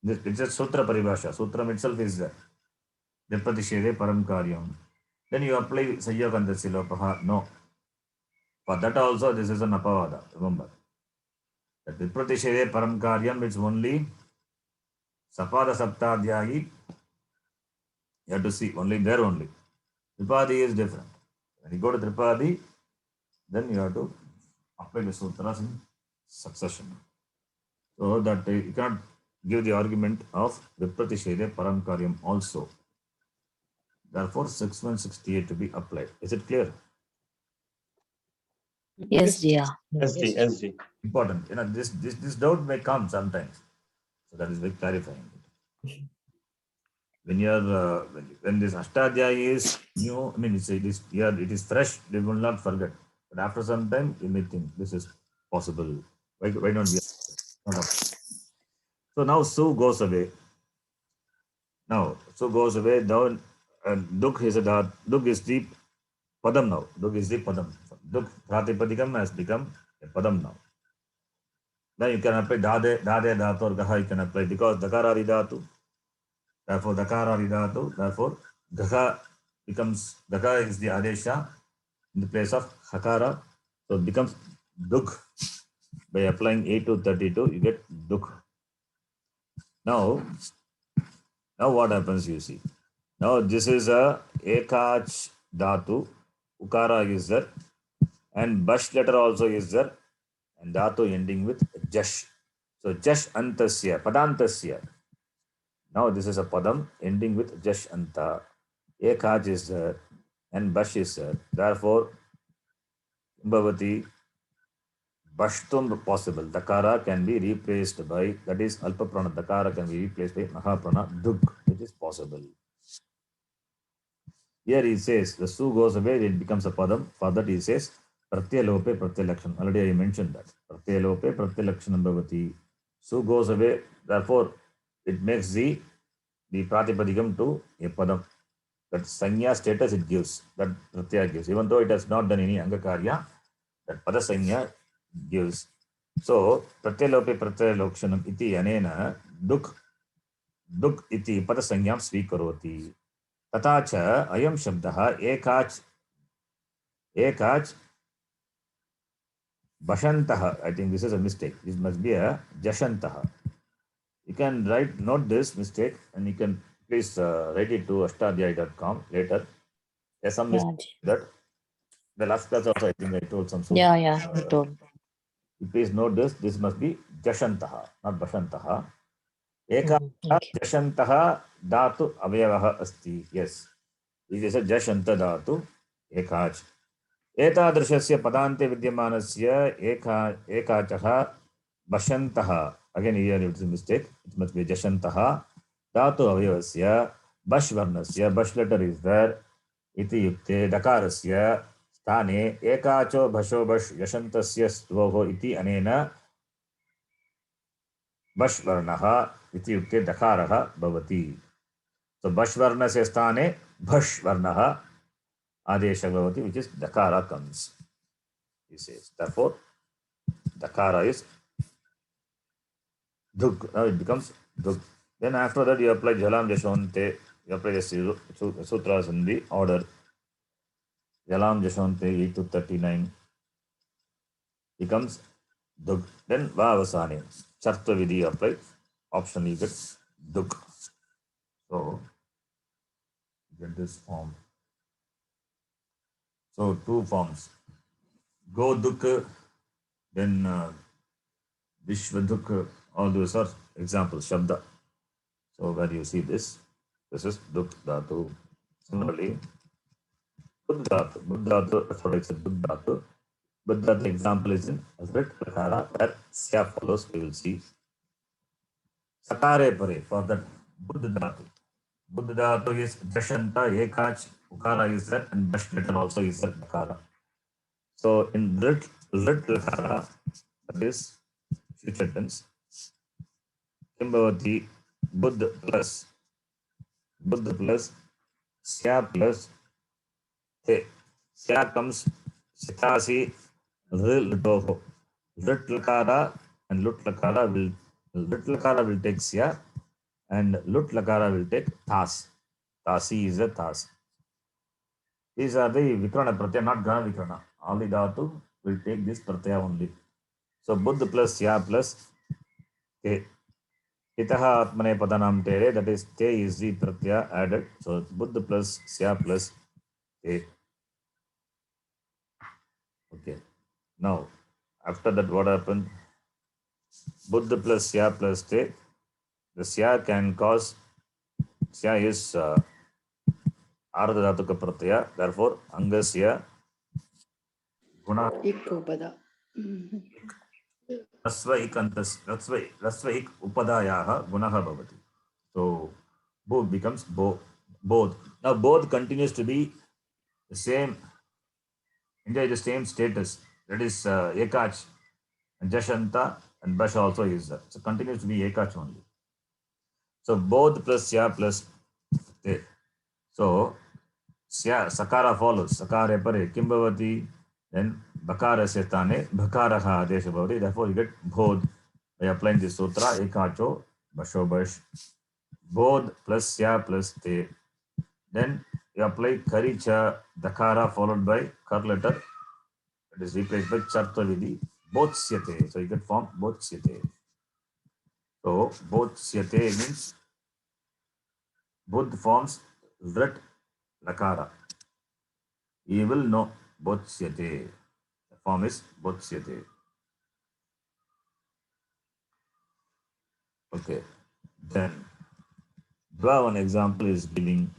It's a sutra paribhasha. Sutra itself is there. Vipratishede param karyam. Then you apply Sanyogantasya Lopaha. No. For that also, this is an apavada. Remember. That Vipratishede param karyam, it's only Sapada Saptadhyayi. You have to see only there only. Tripadi is different. When you go to Tripadi, then you have to apply the sutras in succession. So that you cannot give the argument of Vipratishede param karyam also. Therefore, 6168 to be applied. Is it clear? Yes, Jia. SG. Important. This doubt may come sometimes. So that is very clarifying. When you are when this Ashtadhyayi is new, I mean it is fresh, they will not forget. But after some time, you may think this is possible. Why don't we? So now Su goes away. Now Su goes away. Down Duk is the Padam now. Duk is the Padam. Duk Pratipadikam has become a Padam now. Then you can apply Dade Dhatu or Gaha you can apply because Dakara Ridatu. Therefore, Dakara Ridatu. Therefore, Gaha is the Adesha in the place of Hakara. So it becomes Duk. By applying 8-32, you get Duk. Now what happens, you see. Now this is a Ekach Dhatu. Ukara is there. And Bash letter also is there. and dhatu ending with jash. So jash antasya, padantasya. Now this is a padam ending with jash anta. Ekaj is there and bash is there. Therefore, bhavati bashtum possible. Dakara can be replaced by, that is alpa prana. Dakara can be replaced by mahaprana dug, which is possible. Here he says the su goes away, it becomes a padam. For that he says pratyalope pratyalakshanam. Already I mentioned that. Pratyalope pratyalakshanam bhavati. Su goes away, therefore it makes the pratipadikam to a padam. That sanya status it gives, that pratyaya gives. Even though it has not done any angakarya, that pada sanya gives. So pratyalope pratyalakshanam iti anena duk iti pada sanyam svikaroti. तथा च अयं शब्दः एकाच बशन्तः. I think this is a mistake. This must be a jashantah. You can note this mistake and you can please write it to ashtadhyay.com later. There's some mistake that the last class also I think I told some. Yeah, you told. Please note this. This must be jashantah, not bashantah. Eka jashantah dhatu avayavah asti. Yes, it is a jashanta dhatu ekach. एतादृशस्य पदान्ते विद्यमानस्य एकाचः बशन्तः. Again here it is a mistake. It must be जशन्तः धातु अवयवस्य बश् वर्णस्य, बश् letter is there इति युक्ते दकारस्य स्थाने एकाचो भशो बश् यशन्तस्य स्तोः इति अनेन बश् वर्णः इति युक्ते दकारः भवति. So बश् वर्णस्य स्थाने भश् वर्णः Adesha Bhavati, which is Dakara comes. He says. Therefore, Dakara is Dug. Now it becomes Dug. Then after that you apply Jalam Jashonte, you apply the sutras in the order. Jalam Jashonte 8 to 39 becomes Dug. Then Vavasani. Chartha Vidhi apply. Option you get Dug. So get this form. So two forms. Go Duk, then Vishvaduk, all those are examples, Shabda. So where you see this is Duk Dhatu. Similarly, Bud Dhatu, that's what I said, Bud Dhatu. But that example is in Azrit Prakara, where Sya follows, we will see. Sakare Pare, for that Bud Dhatu. Bud Dhatu is Jashanta, Ekach, Ukara is that, and Dash letter also is that Dakara. So in Rit Lakara, that is future tense, Kimbavati, Buddha plus Sya plus Te. Sya comes Sitasi, Litoho. Rit Lakara and Lut Lakara will take Sya and Lut Lakara will take Thas. Tasi is a Thas. These are the Vikrana Pratyaya, not Gana Vikrana. All the Dhatu will take this Pratyaya only. So Buddha plus Sya plus Te. Itaha Atmane Padanam Tere, that is Te is the Pratyaya added. So Buddha plus Sya plus Te. Okay. Now, after that, what happened? Buddha plus Sya plus Te. The Sya can cause, Sya is Ardha Dhatuka Pratyaya. Therefore, Angasya Guna. Ikupada. Rasvaik upadayaha gunaha bhavati. So both becomes both. Now both continues to be the same, enjoy the same status. That is Ekach and Jashanta and Bash also is there. So continues to be Ekach only. So both plus Sya plus Te. So Sya Sakara follows. Sakare pare Kimbhavati. Then Bakara Setane, Bakaraha Adesha Bhavati. Therefore, you get Bodh by applying this sutra, Ekacho, Basho Bash. Bodh plus Sya plus Te. Then you apply Karicha, Dakara followed by Kar letter. It is replaced by Chartha Vidhi, Bodhsyate. So you get form Bodhsyate. So Bodhsyate means Bodh forms Vrit Lakara. You will know Bodhsyate. The form is Bodhsyate. Okay. Then Dva, one example is giving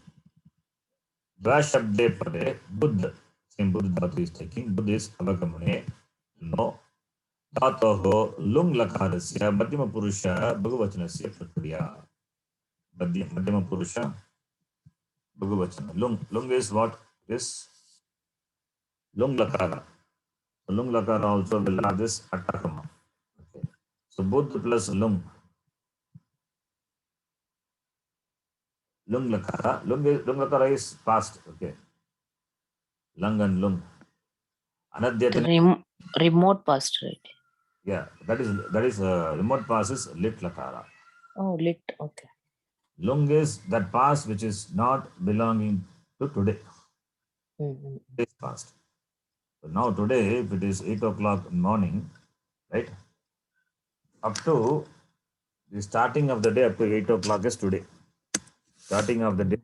Dva Shabde Pade Buddha. Same Buddha Dhatu is taking. Buddha is Avagamane. No. Dhatoho Lung Lakarasya Madhyama Purusha Bhagavachanasya Prakrya. Madhyama Purusha Bhagavachana. Lung is what? Is Lung Lakara. So Lung Lakara also will have this Attakama. Okay. So Buddha plus Lung. Lung Lakara. Lung Lakara is past. Okay. Lung and Lung. Anadyatane. Remote past, right? Yeah, that is remote past is lit Lakara. Oh, lit. Okay. Lung is that past which is not belonging to today. Mm-hmm. Today's past. So now today, if it is 8 o'clock morning, right? Up to the starting of the day up to 8 o'clock is today. Starting of the day.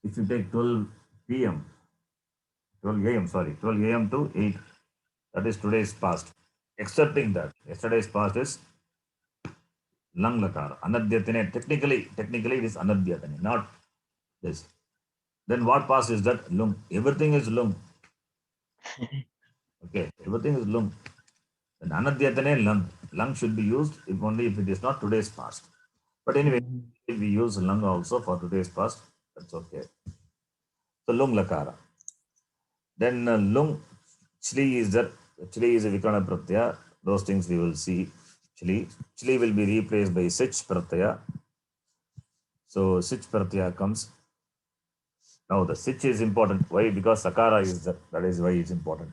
If you take 12 p.m., 12 a.m., sorry, 12 a.m. to 8, that is today's past. Excepting that, yesterday's past is Lang Lakara. Anadyatane, technically it is Anadyatane, not this. Then what past is that? Lung. Everything is lung. Okay, everything is lung. And Anadyatane lung. Lung should be used if only if it is not today's past. But anyway, if we use lung also for today's past, that's okay. So lung lakara. Then lung chli is that chli is a vikana pratyaya. Those things we will see. Chli will be replaced by sich pratyaya. So sich pratyaya comes. Now the sich is important. Why? Because sakara is that. That is why it's important.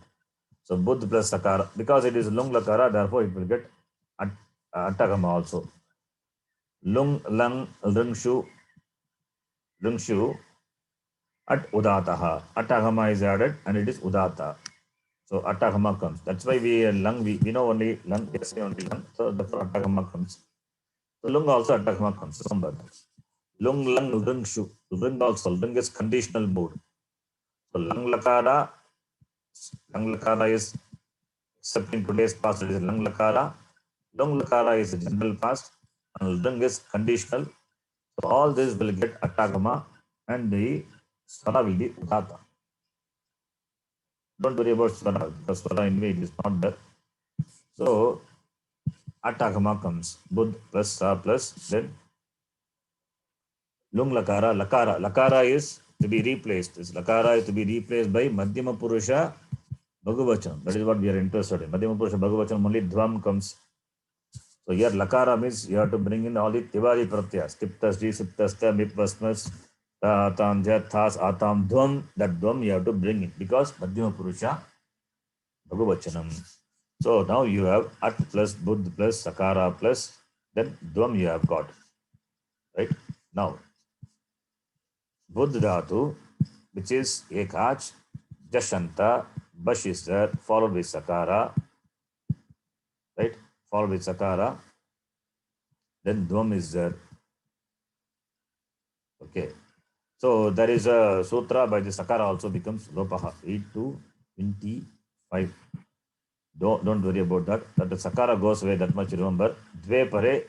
So buddh plus sakara. Because it is lung lakara, therefore it will get attagama also. Lung, lang, ringshu at udataha. Attagama is added and it is udata. So attagama comes. That's why we lung, we know only lung, yes, only lung. So therefore attagama comes. So lung also attagama comes. Remember that. Lung, lang, ringshu. Ring also. Ring is conditional mood. So lang lakara is except in today's past, it is lang lakara. Lung lakara is a general past and lung is conditional. So all this will get attagama and the swara will be udata. Don't worry about swara because swara anyway it is not there. So attagama comes. Bud plus sa plus then lung lakara. Lakara is to be replaced. This lakara is to be replaced by madhyama purusha bhagavachan. That is what we are interested in. Madhyama purusha bhagavachan only dvam comes. So here lakara means you have to bring in all the tivari pratyas. Tiptas, siptasta, mipvasmas, atam, jathas, atam, dvam. That dvam you have to bring in because madhyama purusha bhagavachanam. So now you have at plus buddh plus sakara plus then dvam you have got. Right? Now buddh dhatu, which is ekach, jashanta, bash is there, followed with sakara. Right? Followed with sakara. Then dvam is there. Okay. So there is a sutra by the sakara also becomes lopaha 8 to 25. Don't worry about that. That the sakara goes away, that much remember. Dve pare,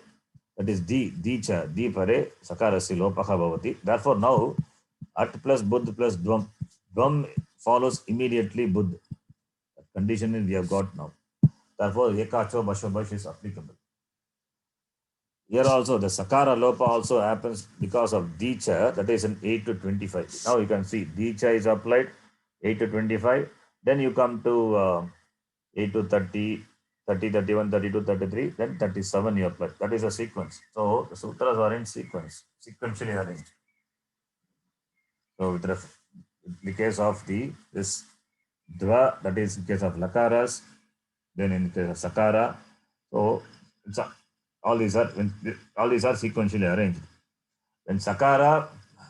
that is dicha, di pare, sakara si lopaha bhavati. Therefore now at plus buddh plus dvam. Dvam follows immediately buddh. That condition we have got now. Therefore ekacho bashabash is applicable. Here also the sakara lopa also happens because of dicha, that is in 8 to 25. Now you can see dicha is applied 8 to 25. Then you come to 8 to 30, 30, 31, 32, 33, then 37 you apply. That is a sequence. So the sutras are in sequence, sequentially arranged. So with the case of this dva, that is in case of lakaras, then in case of sakara. So it's all these are sequentially arranged. When sakara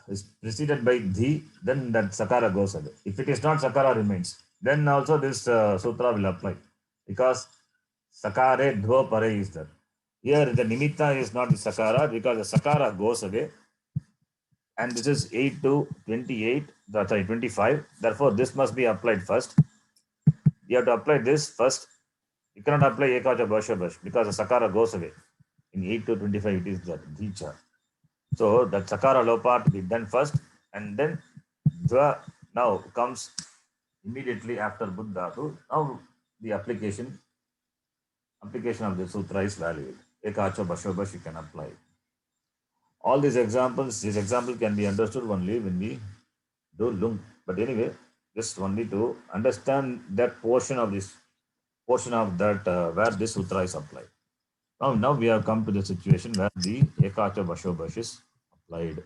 is preceded by dhi, then that sakara goes away. If it is not, sakara remains. Then also this sutra will apply because sakare dho pare is there. Here the nimitta is not the sakara because the sakara goes away. And this is 8 to 28, sorry, 25. Therefore, this must be applied first. You have to apply this first. You cannot apply ekacha bashabash because the sakara goes away. In 8 to 25, it is the Dhicha. So that Sakara Lopa to be done first, and then Dva now comes immediately after Buddha. Now the application of the sutra is valid. Ekacho Bashobash you can apply. All these examples, this example can be understood only when we do lung. But anyway, just only to understand that portion of that where this sutra is applied. Now we have come to the situation where the Ekacha Bashobash is applied.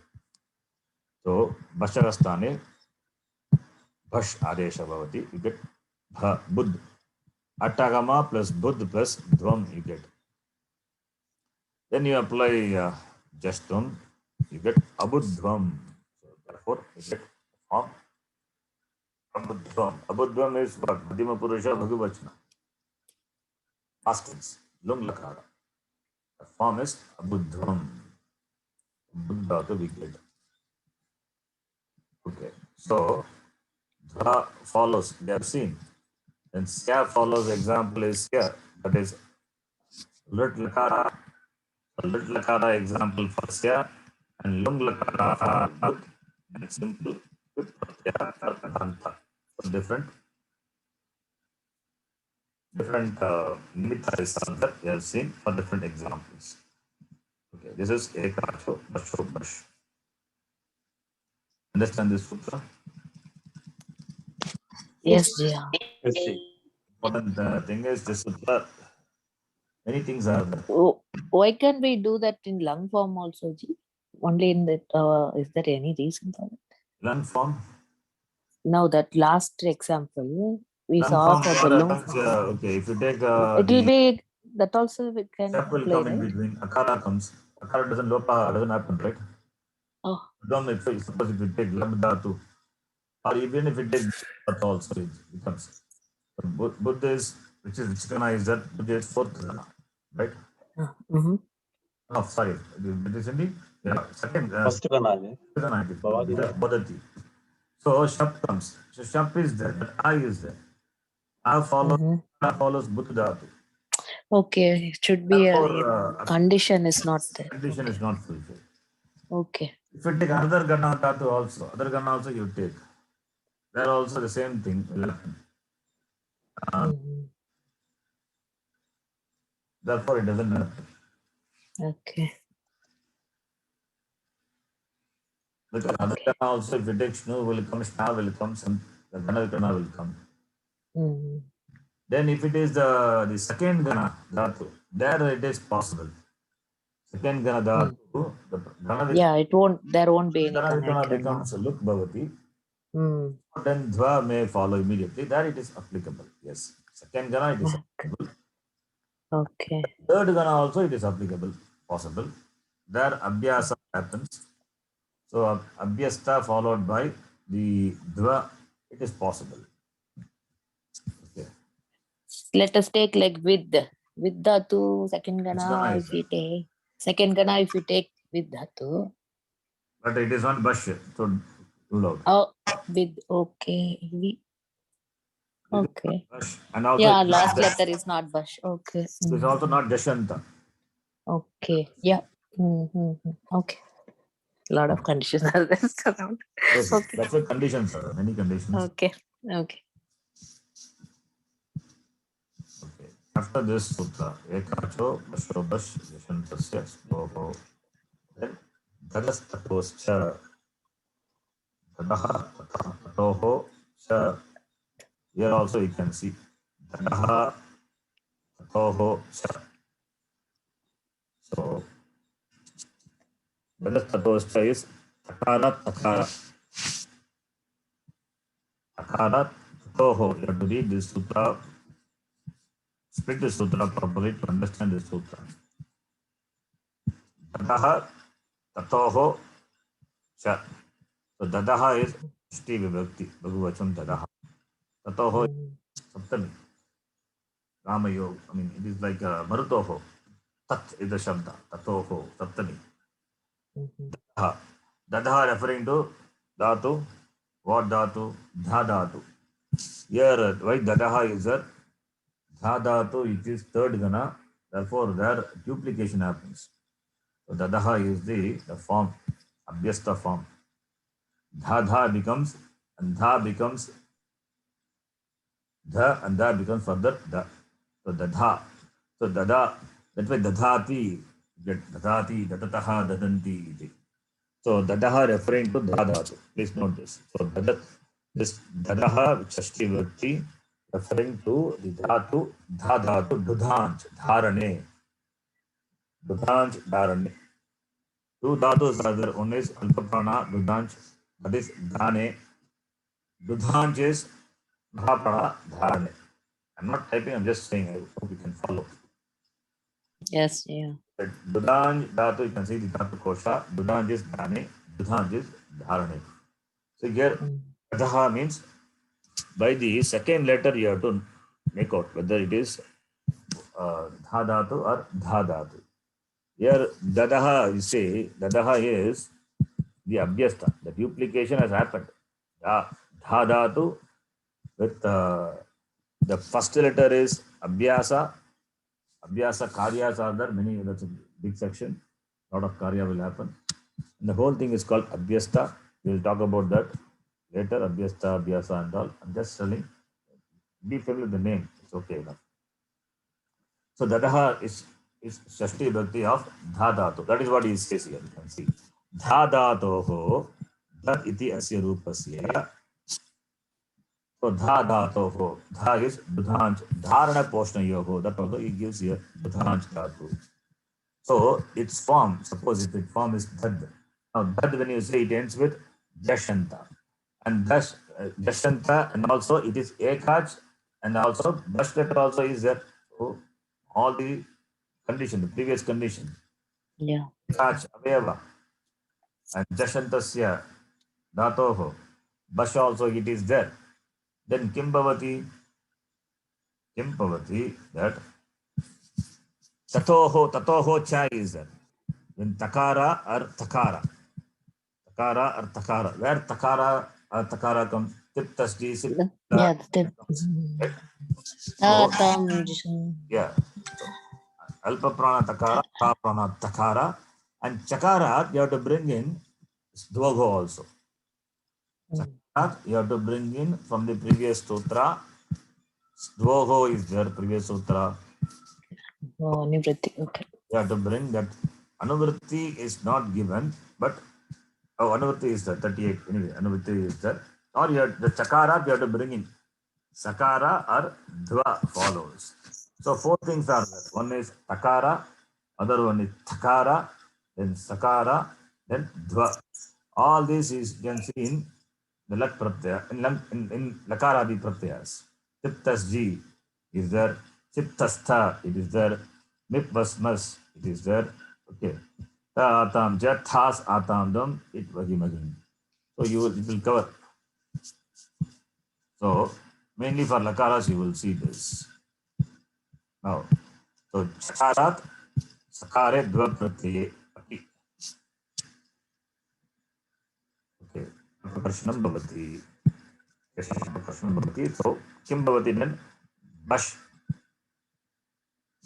So Bashagastane Bhash Adesha Bhavati, you get Bha Buddh. Atagama plus Buddh plus Dvam you get. Then you apply Jastum, you get Abuddhvam. So therefore you get form Abuddhvam. Abuddhvam is what? Madhyama Purusha Bhagavachana. Past tense, Lung Lakara. The form is Abuddhvam. Buddha to be get. Okay, so Dha follows, they have seen. Then Sya follows, example is here. That is Lit Lakara. Lit Lakara example for Sya and Lung Lakara for Bud and simple with Pratyaya for Kadanta. So different nimitta is that we have seen for different examples. Okay, this is Ekacho Bashobash. Understand this sutra? Yes, Jia. Yes, Ji. Important thing is this sutra. Many things are there. Oh, why can't we do that in lung form also, Ji? Only in that, is there any reason for it? Lung form. Now that last example we Lung saw form. for the lung What happens, form. okay, if you take It will the be that also we can step will apply, come in right? between. Akara comes. Akara doesn't lopa doesn't happen, right? Oh, Suppose if you take Labdhatu, or even if it takes Dhatu also, it becomes. Buddha is, which kana is that? Buddha is fourth kana, right? mm-hmm. No, sorry. It is in the second First Gana. kana it is. Bhavati. Bodhati. So Shap comes. So Shap is there, but I is there. I follows Buddha Dhatu. Okay, it should be Therefore, condition is not there. condition is not fulfilled. Okay. If you take another Gana Dhatu also, other Gana also you take. There also the same thing will happen. Therefore, it doesn't happen. Okay. Because other Gana also, if you take Shnu will come, Shna will come, the Gana Gana will come. Then if it is the second Gana Dhatu, there it is possible. Second Gana Dhatu, the Gana there won't be any Gana becomes Luk Bhavati. Then Dhva may follow immediately. There it is applicable. Yes. Second Gana it is applicable. Okay. Third Gana also it is applicable, possible. There Abhyasa happens. So Abhyasta followed by the Dhva, it is possible. Okay. Let us take like with Dhatu, second Gana if we take. Second Gana if you take with Dhatu. But it is not Bash, so rule out. Oh, with, okay. Okay. Bash. And also Yeah, last letter is not Bash. Okay. It is also not Jashanta. Okay. Yeah. Okay. A lot of conditions are there around. Yes, okay. That's a condition, sir. Many conditions. Okay. After this sutra, Ekacho Bashobash Yashantasya Sloho. Then Dagastatoscha Dadaha Tatoho Cha. Here also you can see Dadaha Tatoho Cha. So Dagastatoscha is Takara Takara. Takara Tatoho. You have to read this sutra. Split the sutra properly to understand the sutra. Dadaha Tatoho Cha. So Dadaha is Shti Vibhakti, Bhagavacham Dadaha. Tatoho is Saptami. Rama Yoga. I mean, it is like Marutoho. Tat is the Shabda. Tatoho, Saptami. Dadaha. Dadaha referring to Dhatu. What Dhatu? Dha Dhatu. Here, why Dadaha is there? Dha Dhatu, it is third Gana. Therefore, their duplication happens. So dadaha is the form, abhyasta form. Dha becomes, and dha becomes dha, and dha becomes further da. So dadha. So dada, that way dadhati, dadati, dadataha, dadanti. Iti. So dadaha referring to dadhatu. Please note this. So this dadaha, shashti vibhakti, referring to the dhatu, dhadhatu, dudhanj, dharane. Dudhanj, dharane. Two dhatus are there. One is alpaprana, dudhanj, that is dhane. Dudhanj is mahaprana, dharane. I'm not typing, I'm just saying, I hope you can follow. Yes, yeah. Dudhanj dhatu, you can see the dhatu kosha. Dudhanj is dhane, dudhanj is dharane. So here, dadaha means by the second letter you have to make out whether it is dha dhatu or dha dhatu. Here, dadaha, you say, dadaha is the abhyasta. The duplication has happened. Dha dhatu with the first letter is abhyasa. Abhyasa karyas are there. Many, that's a big section. A lot of karya will happen. And the whole thing is called abhyasta. We will talk about that later. Abhyasta, abhyasa, and all. I'm just telling. Be familiar with the name. It's okay enough. So dadaha is shashti vibhakti of dha dhatu. That is what he says here. You can see. Dha dhatoho dat iti asya rupasya. So dha dhatoho. Dha is dudhanj. Dharana poshnayoho. That also he gives here dudhanj dhatu. So its form, suppose if its form is dad. Now dad, when you say, it ends with jashanta. And thus jashanta, and also it is ekach, and also dash letter also is there. So all the condition, the previous condition. Yeah. Ekach avayava. And jashantasya dhatoho. Bash also it is there. Then kim bhavati? Kim bhavati, that tatoho cha is there. Then takara or takara. Takara or takara. Where takara or takara comes? Tip tasdi sip. Yeah, the tip. Yeah. So, alpa prana takara, ta prana takara. And chakara, you have to bring in dvogo also. Chakara, you have to bring in from the previous sutra. Dvogo is there, previous sutra. Oh, nivritti. Okay. You have to bring that. Anuvritti is not given, but anuvritti is there, 38. Anyway, anuvritti is there. Or you have the chakara, you have to bring in. Sakara or dva follows. So four things are there. One is takara, other one is takara, then sakara, then dva. All this is, you can see in the lak pratyaya, in lakaradi pratyayas. Tiptasji is there. Chiptastha, it is there. Mipvasmas, it is there. Okay. Ta atam jat thas atam dam it vagimagim. So it will cover. So mainly for lakaras you will see this. Now, so chakarat sakare dva pratyaye. Okay. Prakarsanam bhavati. Prakarsanam bhavati. So kim bhavati then? Bash.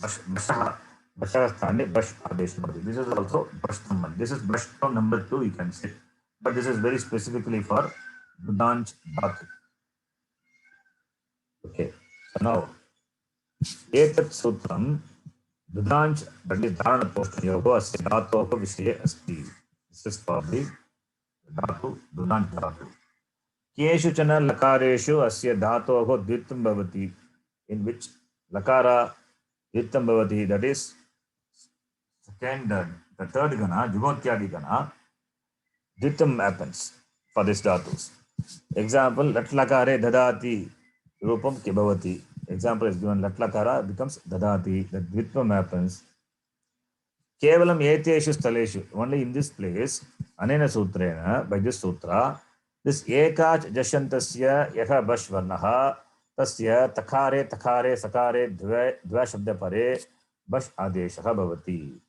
Bashaha sthane bash adesh bhavati. This is also bashtam. This is bashtam number 2, you can say. But this is very specifically for dudhanj dhatu. Okay. So now, etat sutram dudhanj, that is dharana poshnayoho asya dhatoho vishaye asti. This is for the dhatu, dudhanj dhatu. Keshu chana lakareshu asya dhatoho dvitam bhavati, in which lakara dvitam bhavati, that is second, the third gana, jugotyadi gana, dvitam happens for this dhatus. Example, latlakare dadati rupam kibhavati. Example is given, latlakara becomes dadati, that dvitam happens. Kevalam eteshu staleshu, only in this place, anena sutrena, by this sutra, this ekach jashantasya yaha bashvarnaha tasya takare sakare dva shabda pare bash adeshaha bhavati.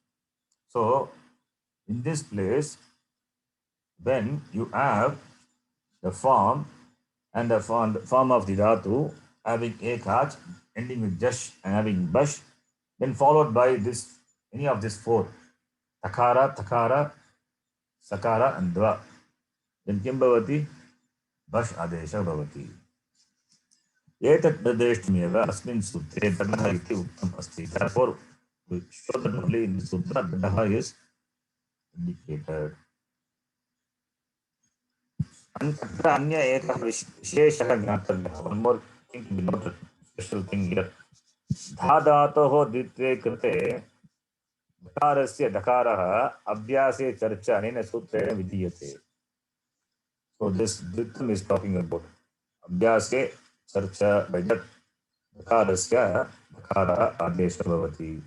So, in this place, when you have the form and the form of the dhatu having ekach ending with jash and having bash, then followed by this, any of these four, takara, takara, sakara and dva, then kim bhavati? Bash adesha bhavati. एतत् निर्देष्टुमेव अस्मिन् सूत्रे दण्डः इति उक्तम् अस्ति. Therefore, we show that only in the sutra दण्डः is indicated. अत्र अन्य एकः विशेषः ज्ञातव्यः. One more thing to be noted, special thing here. धा धातोः द्वित्वे कृते दकारस्य दकारः अभ्यासे चर्चा अनेन सूत्रेण विधीयते. So this द्वित्वम् is talking about अभ्यासे चर्चा by that दकारस्य दकारः आदेशः भवति.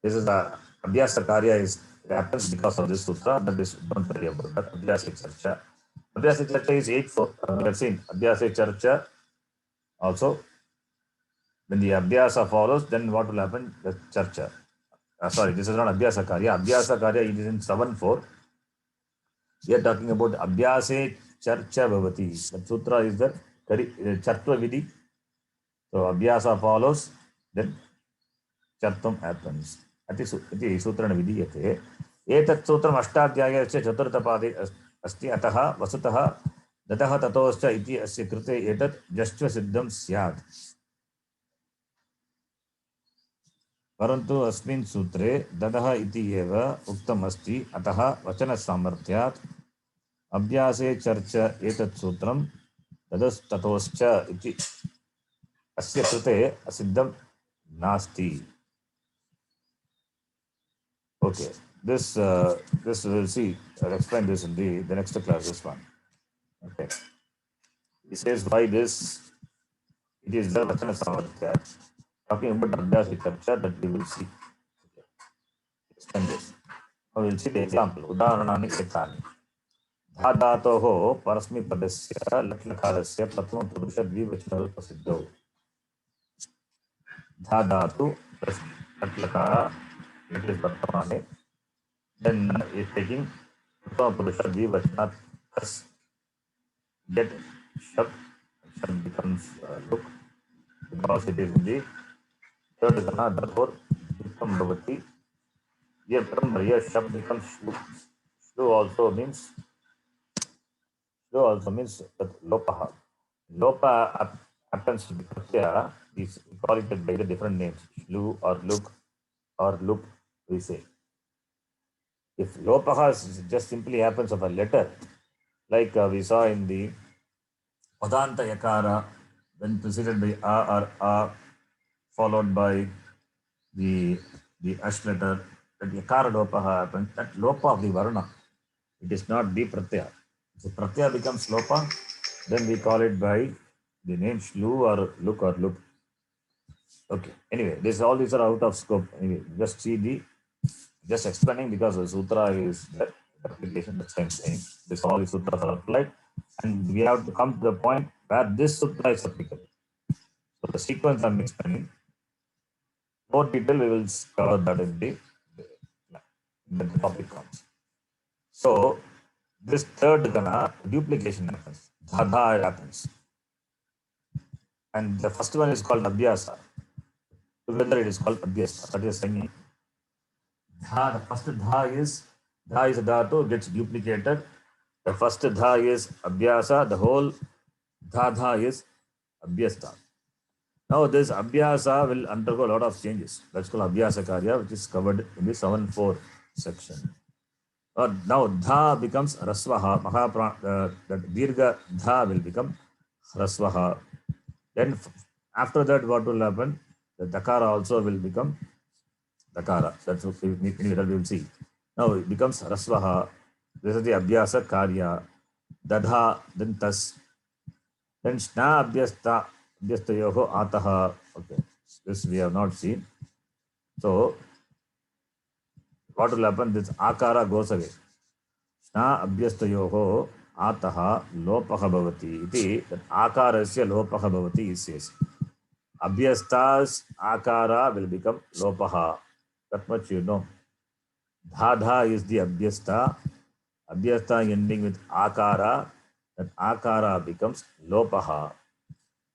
This is the abhyasa karya is happens because of this sutra. That is, don't worry about that. Abhyasa charcha. Abhyasa charcha is 8-4. We have seen abhyasa charcha. Also, when the abhyasa follows, then what will happen? The charcha. Sorry, this is not abhyasa karya. Abhyasa karya it is in 7-4. We are talking about abhyasa charcha bhavati. The sutra is the chartva vidhi. So abhyasa follows, then chartam happens. अति सूत्रेण विधीयते. एतत् सूत्रम् अष्टाध्यायस्य चतुर्थपादे अस्ति. अतः वस्तुतः दतः ततोश्च इति अस्य कृते एतत् जश्च सिद्धं स्यात्. परन्तु अस्मिन् सूत्रे ददः इति एव उक्तम् अस्ति. अतः वचनसामर्थ्यात् अभ्यासे चर्च एतत् सूत्रं ददस्ततोश्च इति अस्य कृते असिद्धं नास्ति. Okay, this we'll see. I'll explain this in the next class. This one. Okay. He says why this. It is the Vachana Samarthya. Talking about Abhyasa Charcha that we will see. Okay. Explain this. Now we'll see the example. Udaharanani etani. Dha dhatoho parasmipadasya laklakarasya prathama purusha dvivachana prasiddho. Dha dhatu plus laklakara. It is Vartamane. Then is taking Prathama Purusha Dvivachana plus get Shab. Shab becomes look because it is in the third Gana. Therefore, Vikram Bhavati. Here, Paramariya Shab becomes Shlu. Shlu also means that Lopaha. Lopa happens to be Pratyaya. We call it by the different names. Shlu or Luk or Lup, we say. If lopaha just simply happens of a letter, like we saw in the Padanta Yakara, when preceded by A or A, followed by the Ash letter, that Yakara lopaha happens, that lopa of the Varna, it is not the Pratyaya. If Pratyaya becomes lopa, then we call it by the name Shlu or Luk or Lup. Okay, anyway, all these are out of scope. Anyway, just see just explaining because the sutra is the application that I'm saying. This all the sutras are applied, and we have to come to the point where this sutra is applicable. So the sequence I'm explaining, more detail we will cover that in the topic comes. So this third gana duplication happens, dhadha happens, and the first one is called abhyasa. Together it is called abhyasa. That is saying. Dha, the first dha is a dhatu, gets duplicated. The first dha is abhyasa, the whole dha is abhyasta. Now this abhyasa will undergo a lot of changes. That's called abhyasa karya, which is covered in the 7-4 section. Now dha becomes rasvaha, that dirgha dha will become rasvaha. Then after that what will happen? The dakara also will become dakara. That's what we will see. Now it becomes rasvaha. This is the abhyasa karya. Dadha, then tas. Then shna abhyastayoho ataha. Okay, this we have not seen. So what will happen? This akara goes away. Shna abhyastayoho ataha lopaha bhavati. Iti, that akarasya lopaha bhavati is says. Abhyasta's akara will become lopaha. That much you know. Dhadha is the abhyasta. Abhyasta ending with akara. That akara becomes lopaha.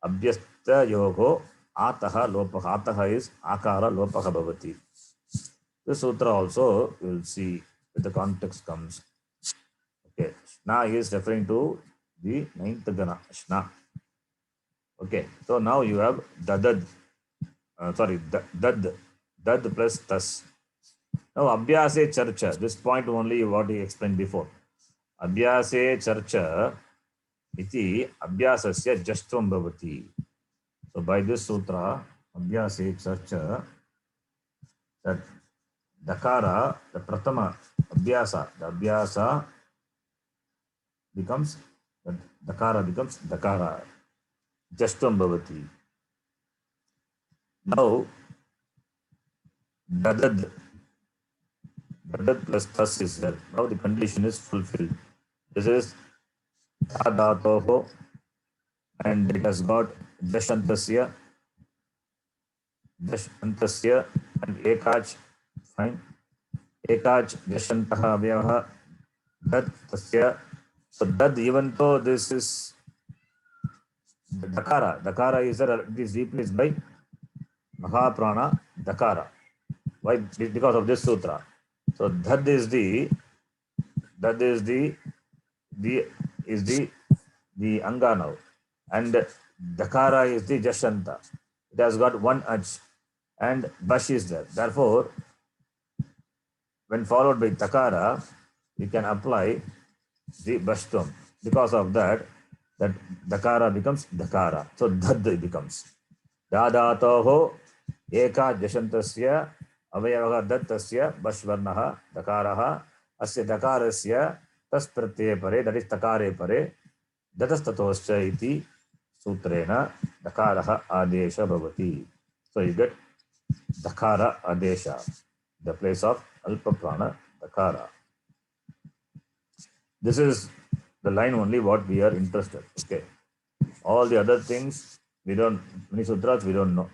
Abhyasta yoho Ataha lopah. Ataha is akara lopah bhavati. This sutra also you will see with the context comes. Okay, Shna is referring to the ninth gana, Shna. Okay, so now you have dadad, dad plus tas. Now abhyase charcha, this point only what he explained before. Abhyase charcha iti abhyasasya jastvam bhavati. So by this sutra, abhyase charcha, that dakara, the pratama abhyasa, the abhyasa becomes, the dakara becomes dakara, jastvam bhavati. Now dadad plus tas is there. Now the condition is fulfilled. This is dhatoho, and it has got dashantasya and ekach. Fine. Ekach dashantaha avyavaha dad tasya. So dad, even though this is dakara is there, it is replaced by mahaprana dakara. Why? Because of this sutra. So dad is the anga now, and dakara is the jashanta. It has got one ach, and bash is there. Therefore, when followed by takara, we can apply the bashtam. Because of that dakara becomes dakara. So dad becomes dadatoho eka jashantasya avayavaha dattasya bashvarnaha dakaraha asya dakarasya tas pratyaya pare, that is takare pare, datastatoscha iti sutrena dakaraha adesha bhavati. So you get dakara adesha, the place of alpa prana dakara. This is the line only what we are interested. Okay. All the other things we don't, many sutras we don't know.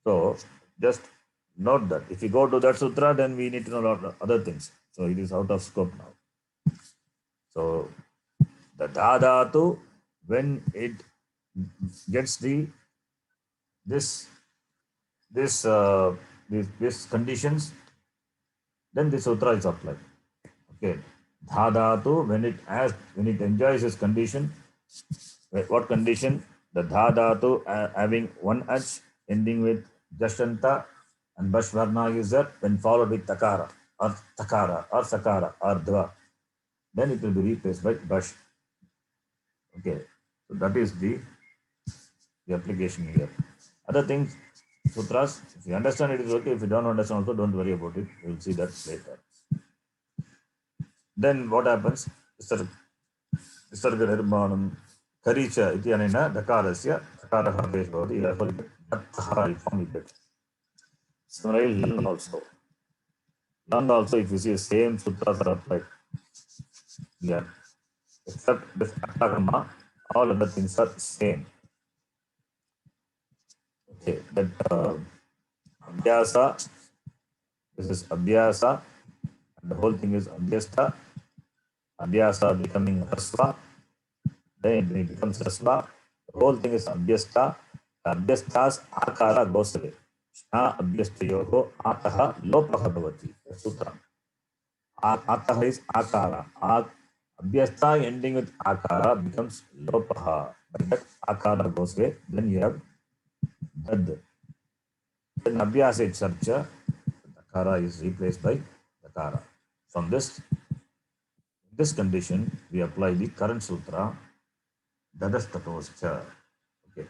So just note that if we go to that sutra, then we need to know a lot of other things. So it is out of scope now. So the dhadatu, when it gets this conditions, then the sutra is applied. Okay. Dhadatu, when it enjoys its condition, what condition? The dhadatu having one ach ending with jashanta and bashvarna is there, when followed with takara or sakara or dva, then it will be replaced by bash. Okay, so that is the application here. Other things, sutras, if you understand it is okay. If you don't understand also, don't worry about it. We will see that later. Then what happens? Visarga nirmanam karicha iti anena dakarasya dakaraha base bhavati. Therefore, dattaha form is it. Similarly, lang also. Lang also, if you see the same sutras are applied. Yeah. Except this atagama, all other things are same. Okay, that abhyasa, this is abhyasa, and the whole thing is abhyasta. Abhyasa becoming rasva, then it becomes rasva. The whole thing is abhyasta. Abhyasta's akara goes away. Shna abhyastayoho ataha lopaha bhavati. Sutra. Ataha is akara. Abhyasta ending with akara becomes lopaha. But that akara goes away. Then you have dad. Then abhyasa charcha, dakara is replaced by dakara. From this condition, we apply the current sutra, dadastatoscha. Okay.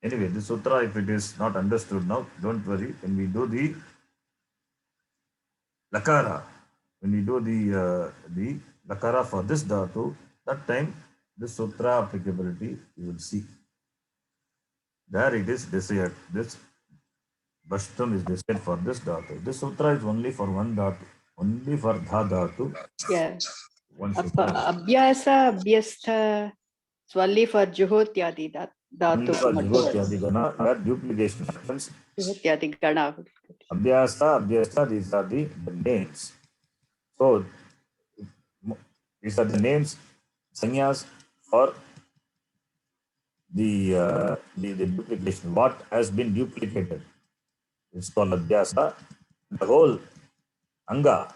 Anyway, this sutra, if it is not understood now, don't worry. When we do the lakara, when we do the lakara for this dhatu, that time this sutra applicability you will see. There it is desired. This bashtam is desired for this dhatu. This sutra is only for one dhatu, only for dha dhatu. Yeah. One sutra. Abhyasa, abhyastha, it's only for juhotyadi Only for dhatu. juhotyadi gana, where duplication happens. Juhotyadi gana. Abhyasa, abhyasta, these are the names. So these are the names, sanyas for the duplication. What has been duplicated? It's called abhyasa. The whole anga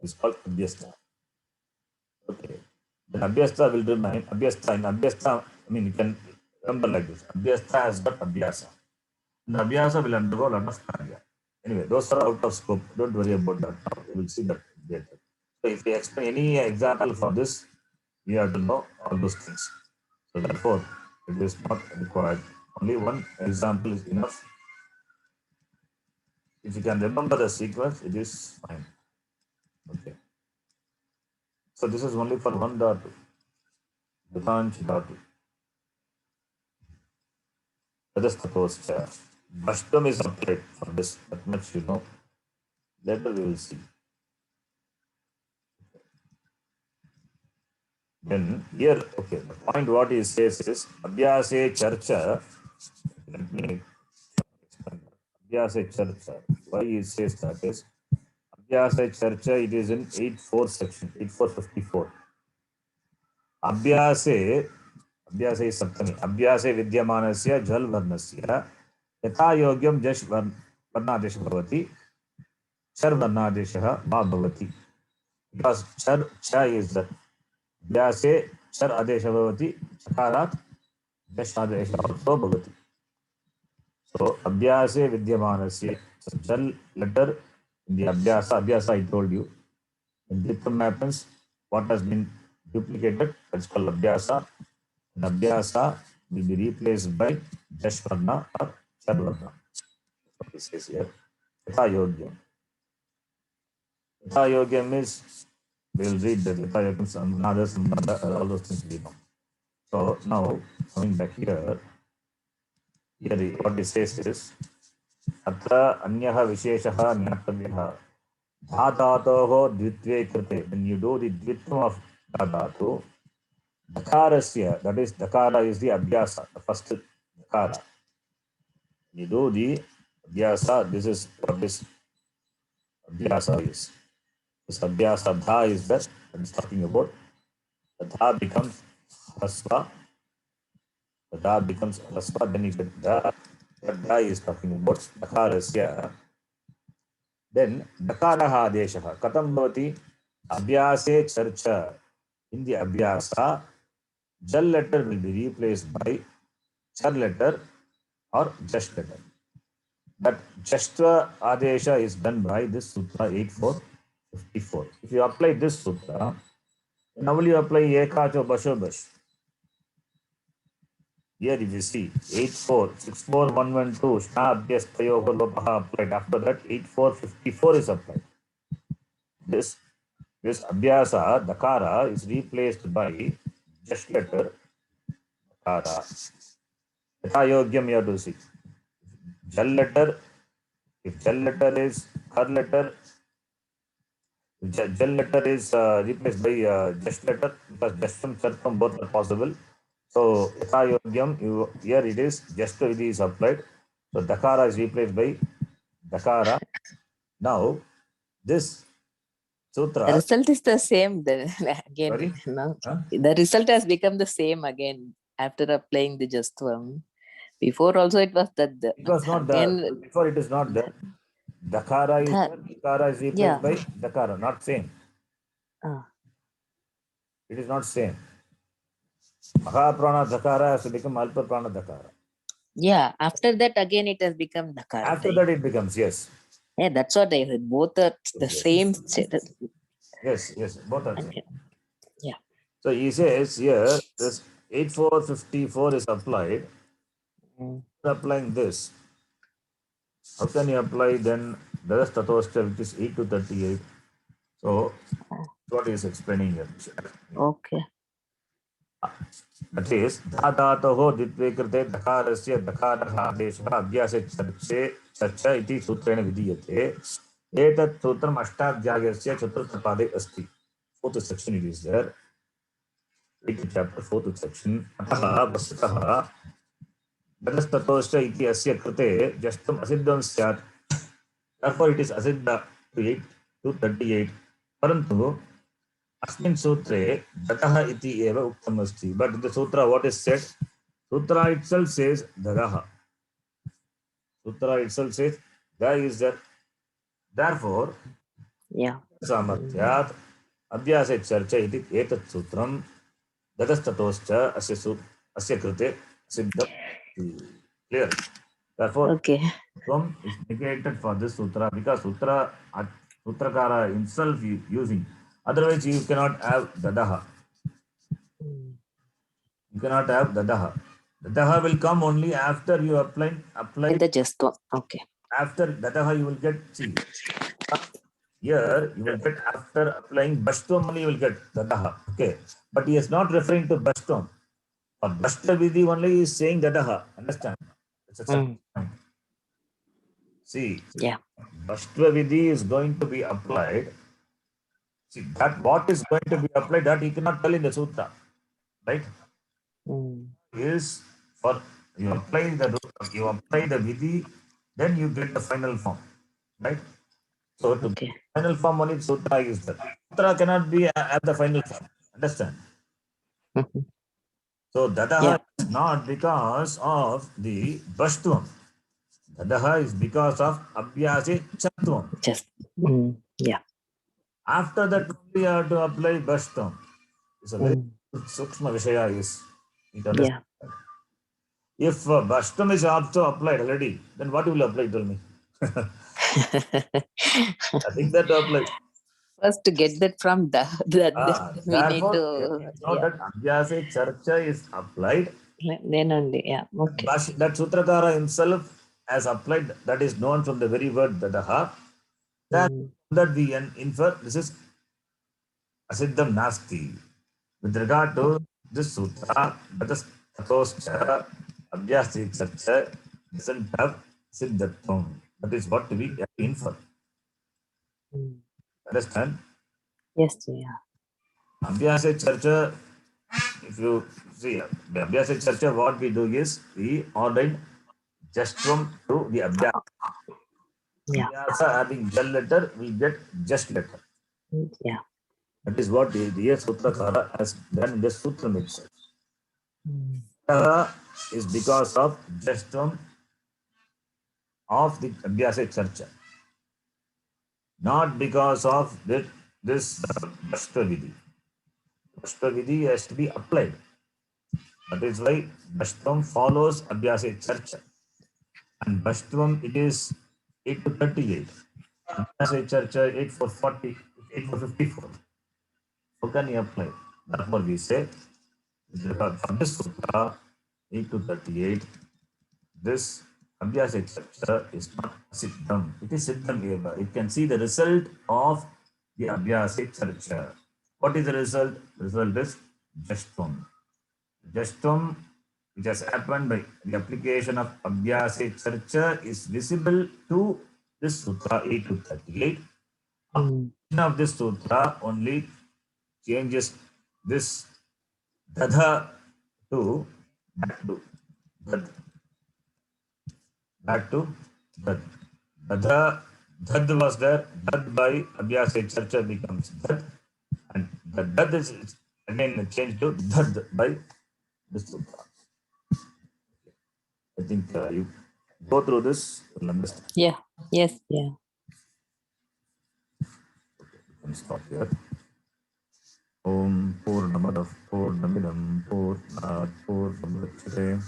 is called abhyasta. Okay. Then abhyasta will remain abhyasta. In abhyasta, I mean, you can remember like this. Abhyasta has got abhyasa. The abhyasa will undergo a lot of karya. Anyway, those are out of scope. Don't worry about that now. We will see that later. So if we explain any example for this, you have to know all those things. So therefore, it is not required. Only one example is enough. If you can remember the sequence, it is fine. Okay. So this is only for one dhatu. Vitanch dhatu. Rajasthatoscha. Bashtam is applied for this. That much you know. Later we will see. Then here, okay, the point what he says is Abhyase Charcha. Let me explain. Abhyase Charcha. Why he says that is Abhyase Charcha, it is in 8.4 section, 8.454. Abhyase is Saptami. Abhyase Vidyamanasya Jal Varnasya Yatha Yogyam Jash Varnadesha Bhavati Char Varnadesha Ma Bhavati. Because Cha is the Abhyase Char Adesha Bhavati Chakarat Jash Adesha also Bhavati. So Abhyase Vidyamanasya Jal letter in the Abhyasa I told you. In Dipam happens, what has been duplicated, that's called Abhyasa. And Abhyasa will be replaced by Jashvarna or Charvarna. What this is here. Yatha Yogyam. Yatha Yogyam means, we will read that Yatha Yogyam, Samnada, Sambandha, all those things we know. So now, coming back here what it says is, Atra Anyaha Visheshaha Nyatavyaha. Dhatato dvitve krite. When you do the dvitvam of dhatu, dakarasya, that is dakara is the abhyasa, the first dakara. You do the abhyasa, this is what this abhyasa is. This abhyasa dha is that is talking about. The dha becomes hasva. The dha becomes hasva, then you get dha. That dha is talking about dakarasya. Then dakaraha adeshaha. Katam bhavati abhyase charcha. In the abhyasa, jal letter will be replaced by char letter or jash letter. That jashtra adesha is done by this sutra 8.454. If you apply this sutra, then now you apply ekacho basho bash. Here if you see 8.4.6.4.1.1.2 shna abhyastayoho lopaha applied. After that 8.4.54 is applied. This abhyasa dakara is replaced by just letter dakara. Yatha yogyam you have to see. Jal letter, if jal letter is her letter, jal letter is replaced by just letter, because just and chartam both are possible. So yatha yogyam, here it is just vidhi is applied. So dakara is replaced by dakara. Now this sutra. The result is the same then again. Sorry? No? Huh? The result has become the same again after applying the Justvam. Before also it was that. It was not there. Before it is not there. Dakara is there. Dakara is replaced by dakara. Not same. It is not same. Mahaprana dakara has to become alpa prana dakara. Yeah, after that again it has become dakara. After that it becomes, yes. Yeah, that's what I heard. Both are the same. Yes, both are same. Yeah. So he says here, this 8.4.54 is applied. Applying this. How can you apply then the rest tatoscha, which is 8 to 38? So what he is explaining here. Okay. That is, dhatato ditve krite dakarasya dakaraha adesha abhyase charcha iti sutrena vidiyate. Etat sutram ashtadhyayasya chaturtha pade asti. Fourth section it is there. 8th chapter, 4th section. Ataha vasitaha dadastatoshcha iti asya krite jastam asiddham syat. Therefore it is asiddha to 8 to 38. Parantu Asmin Sutre, Dataha iti eva uktam asti. But in the sutra, what is said? Sutra itself says dadaha. Sutra itself says da is there. Therefore, Yeah. सामर्थ्यात् अभ्यासे चर्चा इति एतत् सूत्रं दतस्ततोश्च अस्य कृते सिद्धं clear. Therefore, Okay. Tvam is negated for this sutra because sutrakara himself using. Otherwise, you cannot have dadaha. You cannot have dadaha. Dadaha will come only after you apply In the just one. Okay. after dadaha you will get see. Here you will get after applying bashtam only you will get dadaha. Okay. But he is not referring to bashtam. For bashta vidhi only he is saying dadaha. Understand? It's a separate point. See, Yeah. bashta vidhi is going to be applied. See, that what is going to be applied that he cannot tell in the sutra. Right? Is for you apply the vidhi, then you get the final form. Right? So to Okay. final form only sutra is there. Sutra cannot be at the final form. Understand? So dadaha Yeah. is not because of the bashtvam. Dadaha is because of abhyase chatvam. Just. Yeah. After that only you have to apply bashtvam. It's a very sukshma vishaya is. It understand. Yeah. If bashtvam is also applied already, then what will you apply? Tell me. I think that to apply. First to get that from the we need Therefore, to now that abhyase charcha is applied, then only. Yeah. Okay. that Sutrakara himself has applied, that is known from the very word dadaha. That we infer this is asiddham nasti. With regard to this sutra, that is tatoscha abhyasi charcha doesn't have siddhatvam. That is what we infer. Understand? Yes. Yeah. Abhyasa charcha, if you see, the Abhyasa Charcha, what we do is we ordain just from to the Abhyasa. Yeah. Abhyasa having jal letter, we get just letter. Yeah. That is what the Sutrakara has done in the Sutram itself. Is because of just from of the Abhyasa Charcha. Not because of this Bhashta Vidhi. Bhashta Vidhi has to be applied. That is why Bhashtam follows Abhyasa Charcha. And Bhashtam it is 8 to 38. Abhyasa Charcha 8 for 40, 8 for 54. How can you apply? Therefore we say, from this sutra 8 to 38, this Abhyasa Charcha is not Siddham. It is Siddham Eva. It can see the result of the Abhyasa Charcha. What is the result? The result is Jashtam. Jashtam, which has happened by the application of Abhyasa Charcha, is visible to this Sutra 8 to 38. Application of this Sutra only changes this Dadha to Dad. Back to Dad. Dadha, Dad was there. Dad by Abhyasa Charcha becomes Dad. And the Dad is again changed to Dad by this Sutra. I think you go through this, you'll understand. Yeah. Yes. Yeah. You can stop here. Om Purnamadav Purnamidam Purnat Purnamudachyate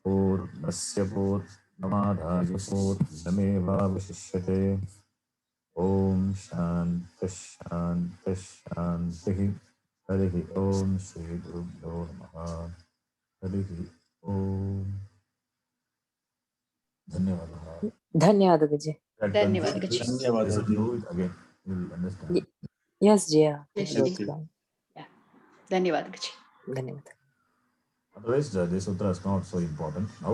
Purnasya Purnamadhaya Purnamevavashishyate. Om Shanti Shanti Shanti. Harihi Om Shri Gurubhyo Namaha. Harihi Om. Dhanyavadah. Dhanyawad Guruji. Dhanyawad Guruji. ಧನ್ಯವಾದಗಳು. Do it again. You'll understand. Yes, Jia. Yes, No Ji. problem. ಧನ್ಯವಾದ ಗುರುಜಿ. Dhanyawad. Otherwise, the sutra is not so important now.